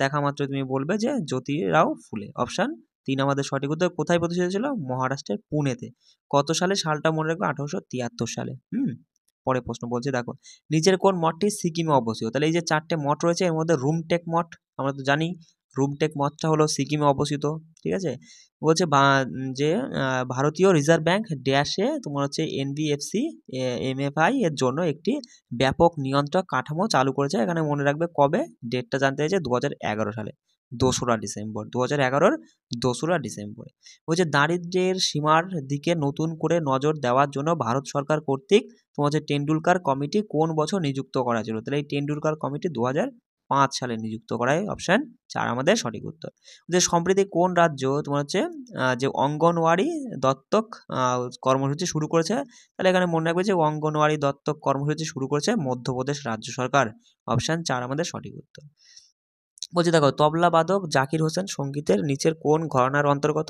Speaker 1: দেখা মাত্র তুমি বলবে যে জ্যোতিরাও ফুলে। অপশন 3 আমাদের সঠিক উত্তর। কোথায় প্রতিষ্ঠিত ছিল? মহারাষ্ট্রের পুনেতে। কত সালে? সালটা মনে রাখবে 1873 সালে। পরের প্রশ্ন বলছে দেখো নিচের কোন মঠটি সিকিমে অবস্থিত? তাহলে এই যে 4টে মঠ রয়েছে এর মধ্যে রুমটেক মঠ আমরা তো জানি রুমটেক মঠটা হলো সিকিমে অবস্থিত। ঠিক আছে। বলছে যে ভারতীয় রিজার্ভ ব্যাংক ড্যাশে তোমার হচ্ছে এনবিএফসি এমএফআই এর জন্য একটি ব্যাপক নিয়ন্ত্রক কাঠামো চালু করেছে। এখানে মনে রাখবে কবে, ডেটটা জানতে হয়েছে 2011 সালে 2রা ডিসেম্বর 2011-র 2রা ডিসেম্বরে। বলছে দারিদ্র্যের সীমার দিকে নতুন করে নজর দেওয়ার জন্য ভারত সরকার কর্তৃক তোমার হচ্ছে টেন্ডুলকার কমিটি কোন বছর নিযুক্ত করা ছিল? তাহলে এই টেন্ডুলকার কমিটি 2005 সালে নিযুক্ত করা হয়। অপশন 4 আমাদের সঠিক উত্তর। যে সম্প্রতি কোন রাজ্য তোমার হচ্ছে যে অঙ্গনওয়াড়ি দত্তক কর্মসূচি শুরু করেছে? তাহলে এখানে মনে রাখবে যে অঙ্গনওয়াড়ি দত্তক কর্মসূচি শুরু করেছে মধ্যপ্রদেশ রাজ্য সরকার। অপশন 4 আমাদের সঠিক উত্তর। বলছি দেখো তবলা বাদক জাকির হোসেন সঙ্গীতের নিচের কোন ঘরানার অন্তর্গত?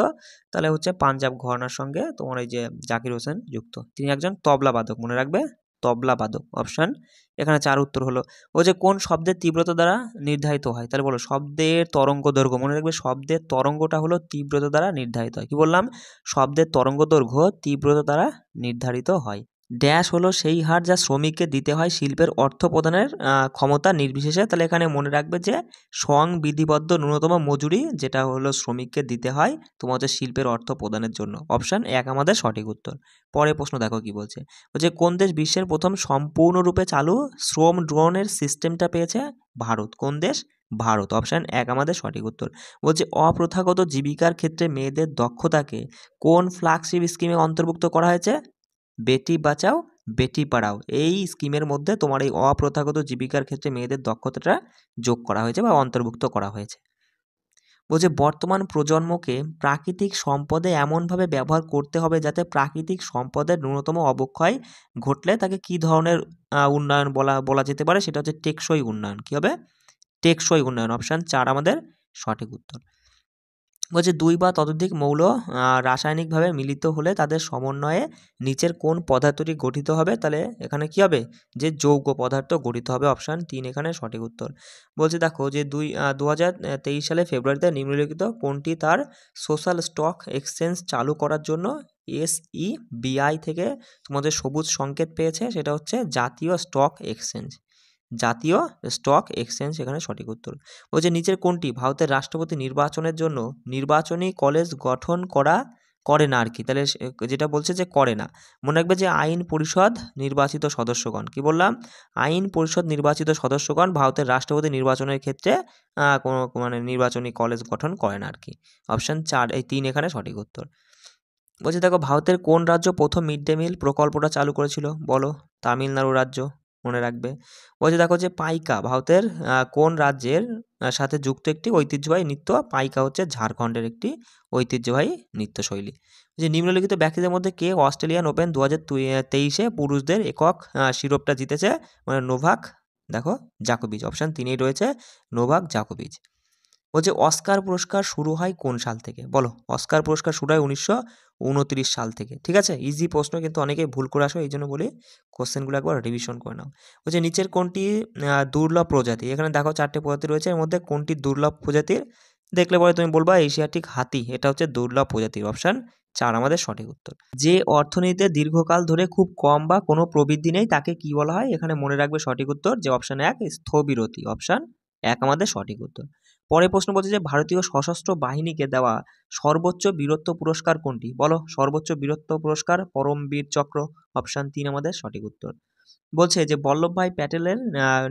Speaker 1: তাহলে হচ্ছে পাঞ্জাব ঘরানার সঙ্গে তোমার এই যে জাকির হোসেন যুক্ত। তিনি একজন তবলা বাদক, মনে রাখবে তবলা বাদক। অপশন এখানে 4 উত্তর হলো। ও যে কোন শব্দের তীব্রতা দ্বারা নির্ধারিত হয়? তাহলে বলো শব্দের তরঙ্গ দৈর্ঘ্য। মনে রাখবে শব্দের তরঙ্গটা হলো তীব্রতা দ্বারা নির্ধারিত হয়। কি বললাম? শব্দের তরঙ্গ দৈর্ঘ্য তীব্রতা দ্বারা নির্ধারিত হয়। ড্যাশ হলো সেই হার যা শ্রমিককে দিতে হয় শিল্পের অর্থ প্রদানের ক্ষমতা নির্বিশেষে। তাহলে এখানে মনে রাখবে যে সংবিধিবদ্ধ ন্যূনতম মজুরি যেটা হলো শ্রমিককে দিতে হয় তোমার হচ্ছে শিল্পের অর্থ প্রদানের জন্য। অপশন 1 আমাদের সঠিক উত্তর। পরের প্রশ্ন দেখো কি বলছে। বলছে কোন দেশ বিশ্বের প্রথম সম্পূর্ণরূপে চালু শ্রম ড্রোনের সিস্টেমটা পেয়েছে? ভারত। কোন দেশ? ভারত। অপশন 1 আমাদের সঠিক উত্তর। বলছে অপ্রথাগত জীবিকার ক্ষেত্রে মেয়েদের দক্ষতাকে কোন ফ্ল্যাগশিপ স্কিমে অন্তর্ভুক্ত করা হয়েছে? বেটি বাঁচাও বেটি পড়াও এই স্কিমের মধ্যে তোমার এই অপ্রথাগত জীবিকার ক্ষেত্রে মেয়েদের দক্ষতাটা যোগ করা হয়েছে বা অন্তর্ভুক্ত করা হয়েছে। বলছে বর্তমান প্রজন্মকে প্রাকৃতিক সম্পদে এমনভাবে ব্যবহার করতে হবে যাতে প্রাকৃতিক সম্পদের ন্যূনতম অবক্ষয় ঘটলে তাকে কি ধরনের উন্নয়ন বলা যেতে পারে? সেটা হচ্ছে টেকসই উন্নয়ন। কি হবে? টেকসই উন্নয়ন। অপশন 4 আমাদের সঠিক উত্তর। বলছে 2 বা ততোধিক মৌল রাসায়নিকভাবে মিলিত হলে তাদের সমন্বয়ে নিচের কোন পদার্থটি গঠিত হবে? তাহলে এখানে কি হবে? যে যৌগ পদার্থ গঠিত হবে। অপশান 3 এখানে সঠিক উত্তর। বলছে দেখো যে 2023 সালে ফেব্রুয়ারিতে নিম্নলিখিত কোনটি তার সোশ্যাল স্টক এক্সচেঞ্জ চালু করার জন্য SEBI থেকে তোমাদের সবুজ সংকেত পেয়েছে? সেটা হচ্ছে জাতীয় স্টক এক্সচেঞ্জ। জাতীয় স্টক এক্সচেঞ্জ এখানে সঠিক উত্তর। বলছে নিচের কোনটি ভারতের রাষ্ট্রপতি নির্বাচনের জন্য নির্বাচনী কলেজ গঠন করে না আর কি? তাহলে যেটা বলছে যে করে না। মনে রাখবে যে আইন পরিষদ নির্বাচিত সদস্যগণ, কি বললাম? আইন পরিষদ নির্বাচিত সদস্যগণ ভারতের রাষ্ট্রপতি নির্বাচনের ক্ষেত্রে কোনো মানে নির্বাচনী কলেজ গঠন করে না আর কি। অপশান 3 এখানে সঠিক উত্তর। বলছে দেখো ভারতের কোন রাজ্য প্রথম মিড ডে মিল প্রকল্পটা চালু করেছিল? বলো। তামিলনাড়ু রাজ্য, মনে রাখবে। বলছে দেখো যে পাইকা ভারতের কোন রাজ্যের সাথে যুক্ত একটি ঐতিহ্যবাহী নৃত্য? পাইকা হচ্ছে ঝাড়খণ্ডের একটি ঐতিহ্যবাহী নৃত্যশৈলী। যে নিম্নলিখিত ব্যক্তিদের মধ্যে কে অস্ট্রেলিয়ান ওপেন 2023 পুরুষদের একক শিরোপটা জিতেছে? মানে নোভাক দেখো জাকোভিচ। অপশান 3 রয়েছে নোভাক জাকোভিচ। বলছে অস্কার পুরস্কার শুরু হয় কোন সাল থেকে? বলো। অস্কার পুরস্কার শুরু হয় 1929 সাল থেকে। ঠিক আছে, ইজি প্রশ্ন, কিন্তু অনেকেই ভুল করে আসো, এই জন্য বলি কোশ্চেনগুলো একবার রিভিশন করে নাও। বলছে নিচের কোনটি দুর্লভ প্রজাতি? এখানে দেখো 4টে প্রজাতি রয়েছে, এর মধ্যে কোনটি দুর্লভ প্রজাতির? দেখলে পরে তুমি বলবা এশিয়াটিক হাতি, এটা হচ্ছে দুর্লভ প্রজাতির। অপশান 4 আমাদের সঠিক উত্তর। যে অর্থনীতিতে দীর্ঘকাল ধরে খুব কম বা কোনো প্রবৃদ্ধি নেই তাকে কি বলা হয়? এখানে মনে রাখবে সঠিক উত্তর যে অপশান 1 স্থবিরতি। অপশান 1 আমাদের সঠিক উত্তর। পরের প্রশ্ন বলছে যে ভারতীয় সশস্ত্র বাহিনীকে দেওয়া সর্বোচ্চ বীরত্ব পুরস্কার কোনটি? বলো। সর্বোচ্চ বীরত্ব পুরস্কার পরমবীর চক্র। অপশান 3 আমাদের সঠিক উত্তর। বলছে যে বল্লভভাই প্যাটেলের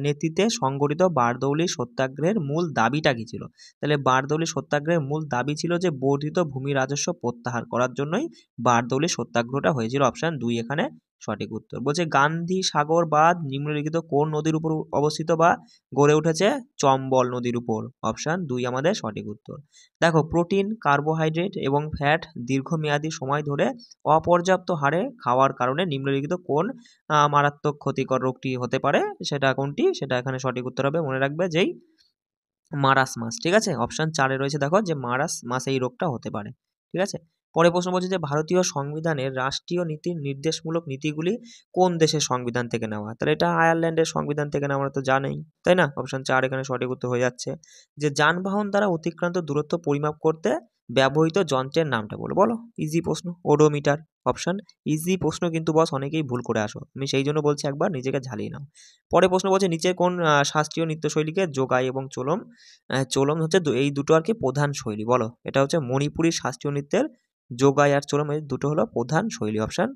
Speaker 1: নেতৃত্বে সংগঠিত বারদৌলি সত্যাগ্রহের মূল দাবিটা কি ছিল? তাহলে বারদৌলি সত্যাগ্রহের মূল দাবি ছিল যে বর্ধিত ভূমি রাজস্ব প্রত্যাহার করার জন্যই বারদৌলি সত্যাগ্রহটা হয়েছিল। অপশান 2 এখানে সঠিক উত্তর। বলছে গান্ধী সাগর বাঁধ নিম্নলিখিত কোন নদীর উপর অবস্থিত বা গড়ে উঠেছে? চম্বল নদীর উপর। অপশান 2 আমাদের সঠিক উত্তর। দেখো প্রোটিন, কার্বোহাইড্রেট এবং ফ্যাট দীর্ঘমেয়াদী সময় ধরে অপর্যাপ্ত হারে খাওয়ার কারণে নিম্নলিখিত কোন মারাত্মক ক্ষতিকর রোগটি হতে পারে? সেটা কোনটি? সেটা এখানে সঠিক উত্তর হবে, মনে রাখবে, যেই মারাসমাস। ঠিক আছে, অপশান 4 রয়েছে দেখো যে মারাসমাস এই রোগটা হতে পারে। ঠিক আছে, পরের প্রশ্ন বলছে যে ভারতীয় সংবিধানের রাষ্ট্রীয় নীতির নির্দেশমূলক নীতিগুলি কোন দেশের সংবিধান থেকে নেওয়া? তাহলে এটা আয়ারল্যান্ডের সংবিধান থেকে নেওয়া, আমরা তো জানেই, তাই না? অপশান 4 এখানে সঠিক উত্তর হয়ে যাচ্ছে। যে যানবাহন দ্বারা অতিক্রান্ত দূরত্ব পরিমাপ করতে ব্যবহৃত যন্ত্রের নামটা বলো। বলো, ইজি প্রশ্ন, ওডোমিটার। অপশান ইজি প্রশ্ন, কিন্তু বস অনেকেই ভুল করে আসো, আমি সেই জন্য বলছি একবার নিজেকে ঝালিয়ে নাও। পরের প্রশ্ন বলছে নিচের কোন শাস্ত্রীয় নৃত্যশৈলীকে যোগাই এবং চোলম চোলম হচ্ছে এই দুটো আর কি প্রধান শৈলী? বলো। এটা হচ্ছে মণিপুরী শাস্ত্রীয় নৃত্যের যোগাই আর চোলম, এই দুটো হলো প্রধান শৈলী। অপশান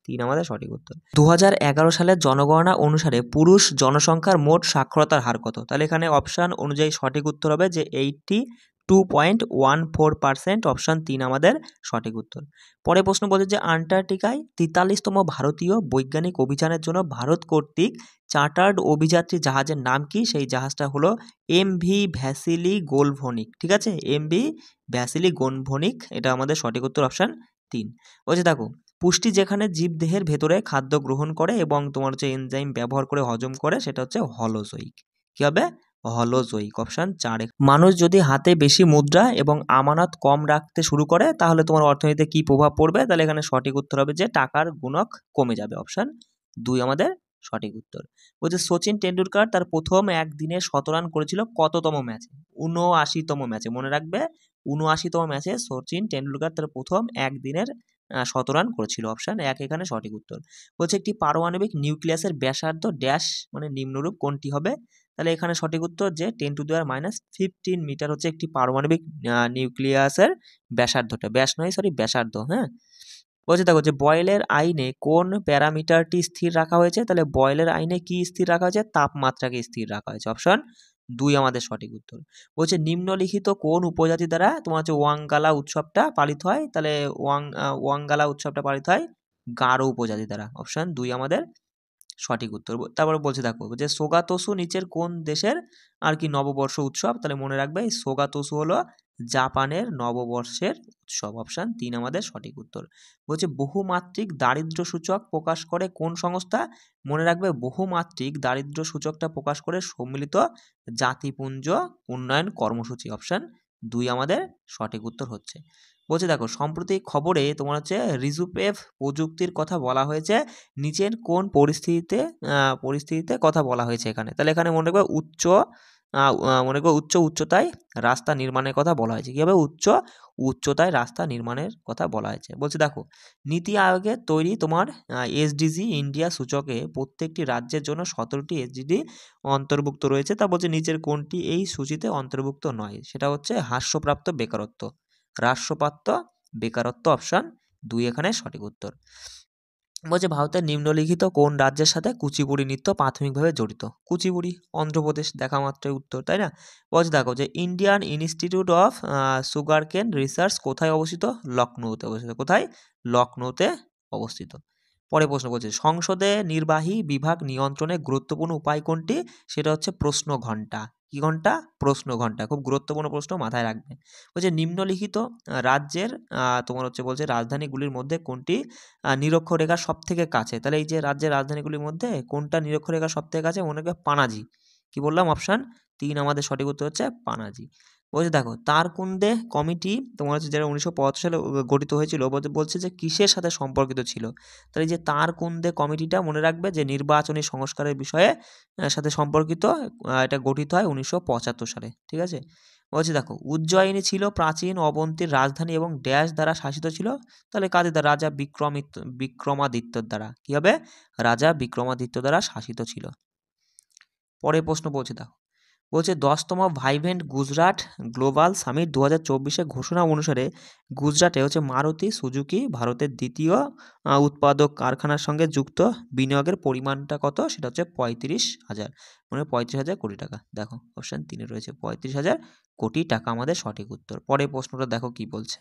Speaker 1: 3 আমাদের সঠিক উত্তর। 2011 সালের জনগণনা অনুসারে পুরুষ জনসংখ্যার মোট সাক্ষরতার হার কত? তাহলে এখানে অপশান অনুযায়ী সঠিক উত্তর হবে যে 82.14%। অপশান 3 আমাদের সঠিক উত্তর। পরে প্রশ্ন বলছে যে আন্টার্কটিকায় 43তম ভারতীয় বৈজ্ঞানিক অভিযানের জন্য ভারত কর্তৃক চার্টার্ড অভিযাত্রী জাহাজের নাম কি? সেই জাহাজটা হলো এমভি ভ্যাসিলি গোলভনিক। ঠিক আছে, এমভি ভ্যাসিলি গোলভনিক, এটা আমাদের সঠিক উত্তর। অপশান 3। বলছে দেখো পুষ্টি যেখানে জীবদেহের ভেতরে খাদ্য গ্রহণ করে এবং তোমার হচ্ছে এনজাইম ব্যবহার করে হজম করে, সেটা হচ্ছে হলোজৈক। কি হবে? হলোজৈক। অপশান 4। মানুষ যদি হাতে বেশি মুদ্রা এবং আমানত কম রাখতে শুরু করে তাহলে তোমার অর্থনীতিতে কি প্রভাব পড়বে? তাহলে এখানে সঠিক উত্তর হবে যে টাকার গুণক কমে যাবে। অপশান 2 আমাদের সঠিক উত্তর। বলছে সচিন টেন্ডুলকার তার প্রথম একদিনে 100 রান করেছিল কততম ম্যাচে? 79তম ম্যাচে। মনে রাখবে 79তম ম্যাচে সচিন টেন্ডুলকার তার প্রথম একদিনের 100 রান করেছিল। অপশান 1 এখানে সঠিক উত্তর। বলছে একটি পারমাণবিক নিউক্লিয়াসের ব্যাসার্ধ ড্যাশ মানে নিম্নরূপ কোনটি হবে? তাহলে এখানে সঠিক উত্তর যে 10⁻⁻15 মিটার হচ্ছে একটি পারমাণবিক নিউক্লিয়াসের ব্যাসার্ধটা, ব্যাস নয়, সরি, ব্যাসার্ধ। হ্যাঁ, বলছে দেখো যে বয়েলের আইনে কোন প্যারামিটারটি স্থির রাখা হয়েছে? তাহলে বয়েলের আইনে কি স্থির রাখা হয়েছে? তাপমাত্রাকে স্থির রাখা হয়েছে। অপশান 2 আমাদের সঠিক উত্তর। বলছে নিম্নলিখিত কোন উপজাতি দ্বারা তোমার হচ্ছে ওয়াঙ্গালা উৎসবটা পালিত হয়? তাহলে ওয়াঙ্গালা উৎসবটা পালিত হয় গারো উপজাতি দ্বারা। অপশান 2 আমাদের সঠিক উত্তর। তারপরে বলছে দেখো যে সোগাতোসু নিচের কোন দেশের আর কি নববর্ষ উৎসব? তাহলে মনে রাখবে এই সোগাতোসু হলো জাপানের নববর্ষের উৎসব। অপশান 3 আমাদের সঠিক উত্তর। বলছে বহুমাত্রিক দারিদ্র্য সূচক প্রকাশ করে কোন সংস্থা? মনে রাখবে বহুমাত্রিক দারিদ্র্য সূচকটা প্রকাশ করে সম্মিলিত জাতিপুঞ্জ উন্নয়ন কর্মসূচি। অপশান 2 আমাদের সঠিক উত্তর হচ্ছে। বলছে দেখো সম্প্রতি খবরে তোমার হচ্ছে রিজুপেভ প্রযুক্তির কথা বলা হয়েছে, নিচের কোন পরিস্থিতিতে কথা বলা হয়েছে এখানে? তাহলে এখানে মনে রাখবে উচ্চতায় রাস্তা নির্মাণের কথা বলা হয়েছে। কী হবে? উচ্চতায় রাস্তা নির্মাণের কথা বলা হয়েছে। বলছে দেখো নীতি আয়োগের তৈরি তোমার এসডিজি ইন্ডিয়া সূচকে প্রত্যেকটি রাজ্যের জন্য 17টি এসডিজি অন্তর্ভুক্ত রয়েছে। তা বলছে নিচের কোনটি এই সূচিতে অন্তর্ভুক্ত নয়? সেটা হচ্ছে হ্রাসপ্রাপ্ত বেকারত্ব অপশান 2 এখানে সঠিক উত্তর। বলছে ভারতের নিম্নলিখিত কোন রাজ্যের সাথে কুচিপুড়ি নৃত্য প্রাথমিকভাবে জড়িত? কুচিপুড়ি অন্ধ্রপ্রদেশ, দেখা মাত্রই উত্তর, তাই না? বলছে দেখো যে Indian institute of sugarcane research কোথায় অবস্থিত? লখনৌতে অবস্থিত। কোথায়? লখনৌতে অবস্থিত। পরে প্রশ্ন বলছে সংসদে নির্বাহী বিভাগ নিয়ন্ত্রণের গুরুত্বপূর্ণ উপায় কোনটি? সেটা হচ্ছে প্রশ্ন ঘণ্টা। কি ঘণ্টা? প্রশ্ন ঘণ্টা। খুব গুরুত্বপূর্ণ প্রশ্ন, মাথায় রাখবে। বলছে নিম্নলিখিত রাজ্যের তোমার হচ্ছে বলছে রাজধানীগুলির মধ্যে কোনটি নিরক্ষরেখার সব থেকে কাছে? তাহলে এই যে রাজ্যের রাজধানীগুলির মধ্যে কোনটা নিরক্ষরেখার সব থেকে কাছে? মনে রাখবে পানাজি। কি বললাম? অপশান 3 আমাদের সঠিক উত্তর হচ্ছে পানাজি। বলছে দেখো তারকুন্দে কমিটি তোমার হচ্ছে যেটা 1975 সালে গঠিত হয়েছিল, বলছে যে কিসের সাথে সম্পর্কিত ছিল? তাহলে এই যে তারকুন্দে কমিটিটা মনে রাখবে যে নির্বাচনী সংস্কারের বিষয়ে সাথে সম্পর্কিত। এটা গঠিত হয় 1975 সালে। ঠিক আছে? বলছে দেখো উজ্জয়িনী ছিল প্রাচীন অবন্তীর রাজধানী এবং ড্যাশ দ্বারা শাসিত ছিল? তাহলে কাদের দ্বারা? রাজা বিক্রমাদিত্যর দ্বারা। কি হবে? রাজা বিক্রমাদিত্য দ্বারা শাসিত ছিল। পরের প্রশ্ন বলছে দেখো বলছে 10তম ভাইভেন্ট গুজরাট গ্লোবাল সামিট 2024 ঘোষণা অনুসারে গুজরাটে হচ্ছে মারুতি সুজুকি ভারতের দ্বিতীয় উৎপাদক কারখানার সঙ্গে যুক্ত বিনিয়োগের পরিমাণটা কত? সেটা হচ্ছে 35,000, মানে 35,000 কোটি টাকা। দেখো অপশান 3 রয়েছে 35,000 কোটি টাকা আমাদের সঠিক উত্তর। পরের প্রশ্নটা দেখো কি বলছে।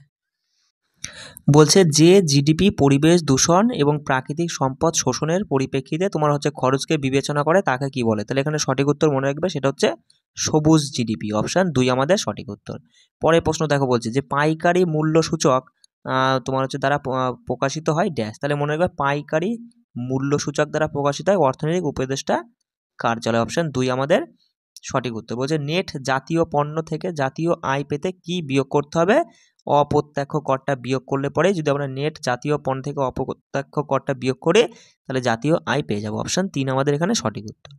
Speaker 1: বলছে যে জিডিপি পরিবেশ দূষণ এবং প্রাকৃতিক সম্পদ শোষণের পরিপ্রেক্ষিতে তোমার হচ্ছে খরচকে বিবেচনা করে তাকে কি বলে? তাহলে এখানে সঠিক উত্তর মনে রাখবে সেটা হচ্ছে সবুজ জিডিপি। অপশান 2 আমাদের সঠিক উত্তর। পরের প্রশ্ন দেখো বলছে যে পাইকারি মূল্য সূচক তোমার হচ্ছে দ্বারা প্রকাশিত হয় ড্যাশ। তাহলে মনে রাখবে পাইকারি মূল্য সূচক দ্বারা প্রকাশিত হয় অর্থনৈতিক উপদেষ্টা কার্যালয়। অপশান 2 আমাদের সঠিক উত্তর। বলছে নেট জাতীয় পণ্য থেকে জাতীয় আয় পেতে কি বিয়োগ করতে হবে? অপ্রত্যক্ষ করটা বিয়োগ করলে পরে যদি আমরা নেট জাতীয় পণ্য থেকে অপ্রত্যক্ষ করটা বিয়োগ করে তাহলে জাতীয় আয় পেয়ে যাবো। অপশান 3 আমাদের এখানে সঠিক উত্তর।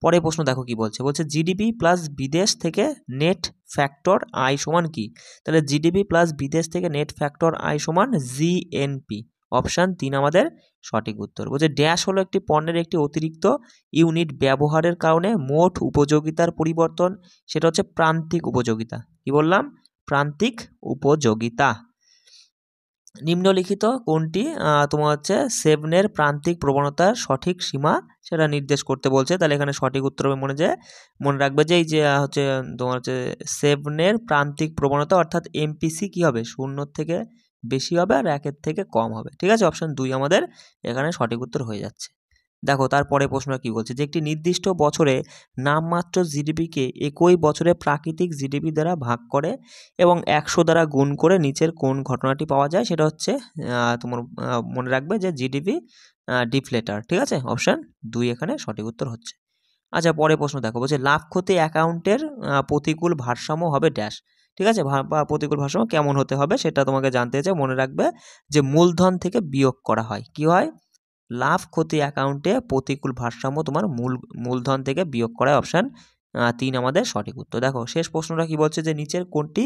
Speaker 1: পরের প্রশ্ন দেখো কি বলছে। বলছে জিডিপি প্লাস বিদেশ থেকে নেট ফ্যাক্টর আয় সমান কি? তাহলে জিডিপি প্লাস বিদেশ থেকে নেট ফ্যাক্টর আয় সমান জিএনপি। অপশান 3 আমাদের সঠিক উত্তর। বলছে ড্যাশ হলো একটি পণ্যের একটি অতিরিক্ত ইউনিট ব্যবহারের কারণে মোট উপযোগিতার পরিবর্তন, সেটা হচ্ছে প্রান্তিক উপযোগিতা। কি বললাম? প্রান্তিক উপযোগিতা। নিম্নলিখিত কোনটি তোমার হচ্ছে সেভনের প্রান্তিক প্রবণতার সঠিক সীমা সেটা নির্দেশ করতে বলছে? তাহলে এখানে সঠিক উত্তর হবে মনে রাখবে যে এই যে হচ্ছে তোমার হচ্ছে সেভনের প্রান্তিক প্রবণতা অর্থাৎ এমপিসি কি হবে? 0 থেকে বেশি হবে আর 1 থেকে কম হবে। ঠিক আছে? অপশান 2 আমাদের এখানে সঠিক উত্তর হয়ে যাচ্ছে। দেখো তারপরে প্রশ্ন কি বলছে যে একটি নির্দিষ্ট বছরে নামমাত্র জিডিপিকে একই বছরে প্রাকৃতিক জিডিপি দ্বারা ভাগ করে এবং 100 দ্বারা গুণ করে নিচের কোন ঘটনাটি পাওয়া যায়? সেটা হচ্ছে তোমার মনে রাখবে যে জিডিপি ডিফ্লেটার। ঠিক আছে? অপশান 2 এখানে সঠিক উত্তর হচ্ছে। আচ্ছা পরের প্রশ্ন দেখো বলছে লাভ ক্ষতি অ্যাকাউন্টের প্রতিকূল ভারসাম্য হবে ড্যাশ। ঠিক আছে? প্রতিকূল ভারসাম্য কেমন হতে হবে সেটা তোমাকে জানতে চাই। মনে রাখবে যে মূলধন থেকে বিয়োগ করা হয়। কি হয়? লাভ ক্ষতি অ্যাকাউন্টে প্রতিকূল ভারসাম্য তোমার মূলধন থেকে বিয়োগ করা। অপশান 3 আমাদের সঠিক উত্তর। দেখো শেষ প্রশ্নটা কি বলছে যে নিচের কোনটি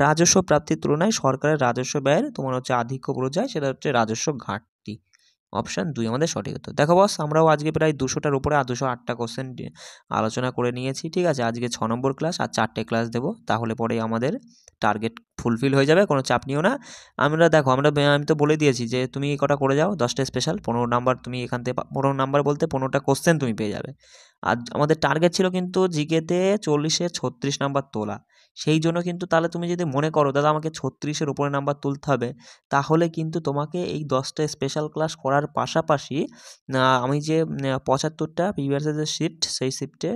Speaker 1: রাজস্ব প্রাপ্তির তুলনায় সরকারের রাজস্ব ব্যয়ের তোমার হচ্ছে আধিক্য বোঝায়? সেটা হচ্ছে রাজস্ব ঘাটতি। অপশান 2 আমাদের সঠিক উত্তর। দেখো বস আমরাও আজকে প্রায় 200টার উপরে 208টা কোশ্চেন আলোচনা করে নিয়েছি। ঠিক আছে? আজকে 6 নম্বর ক্লাস আর 4টে ক্লাস দেবো, তাহলে পরে আমাদের টার্গেট ফুলফিল হয়ে যাবে। কোনো চাপ নিও না। দেখো আমি তো বলে দিয়েছি যে তুমি এই কটা করে যাও 10টা স্পেশাল 15 নাম্বার তুমি এখান থেকে 15 নাম্বার বলতে 15টা কোশ্চেন তুমি পেয়ে যাবে। আর আমাদের টার্গেট ছিল কিন্তু জিকেতে 40-এ 36 নাম্বার তোলা। সেই জন্য কিন্তু তাহলে তুমি যদি মনে করো দাদা আমাকে 36-এর উপরে নাম্বার তুলতে হবে, তাহলে কিন্তু তোমাকে এই 10টা স্পেশাল ক্লাস করার পাশাপাশি আমি যে 75টা প্রিভিয়াস যে শিফট সেই শিফটে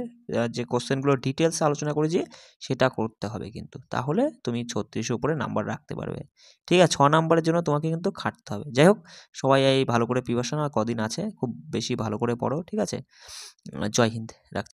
Speaker 1: যে কোশ্চেনগুলো ডিটেলসে আলোচনা করেছি সেটা করতে হবে কিন্তু, তাহলে তুমি 36-এর উপরে নাম্বার রাখতে পারবে। ঠিক আছে? 6 নাম্বারের জন্য তোমাকে কিন্তু খাটতে হবে। যাই হোক সবাই এই ভালো করে প্রিপারেশন আর কদিন আছে খুব বেশি ভালো করে পড়ো। ঠিক আছে? জয় হিন্দ। রাখছি।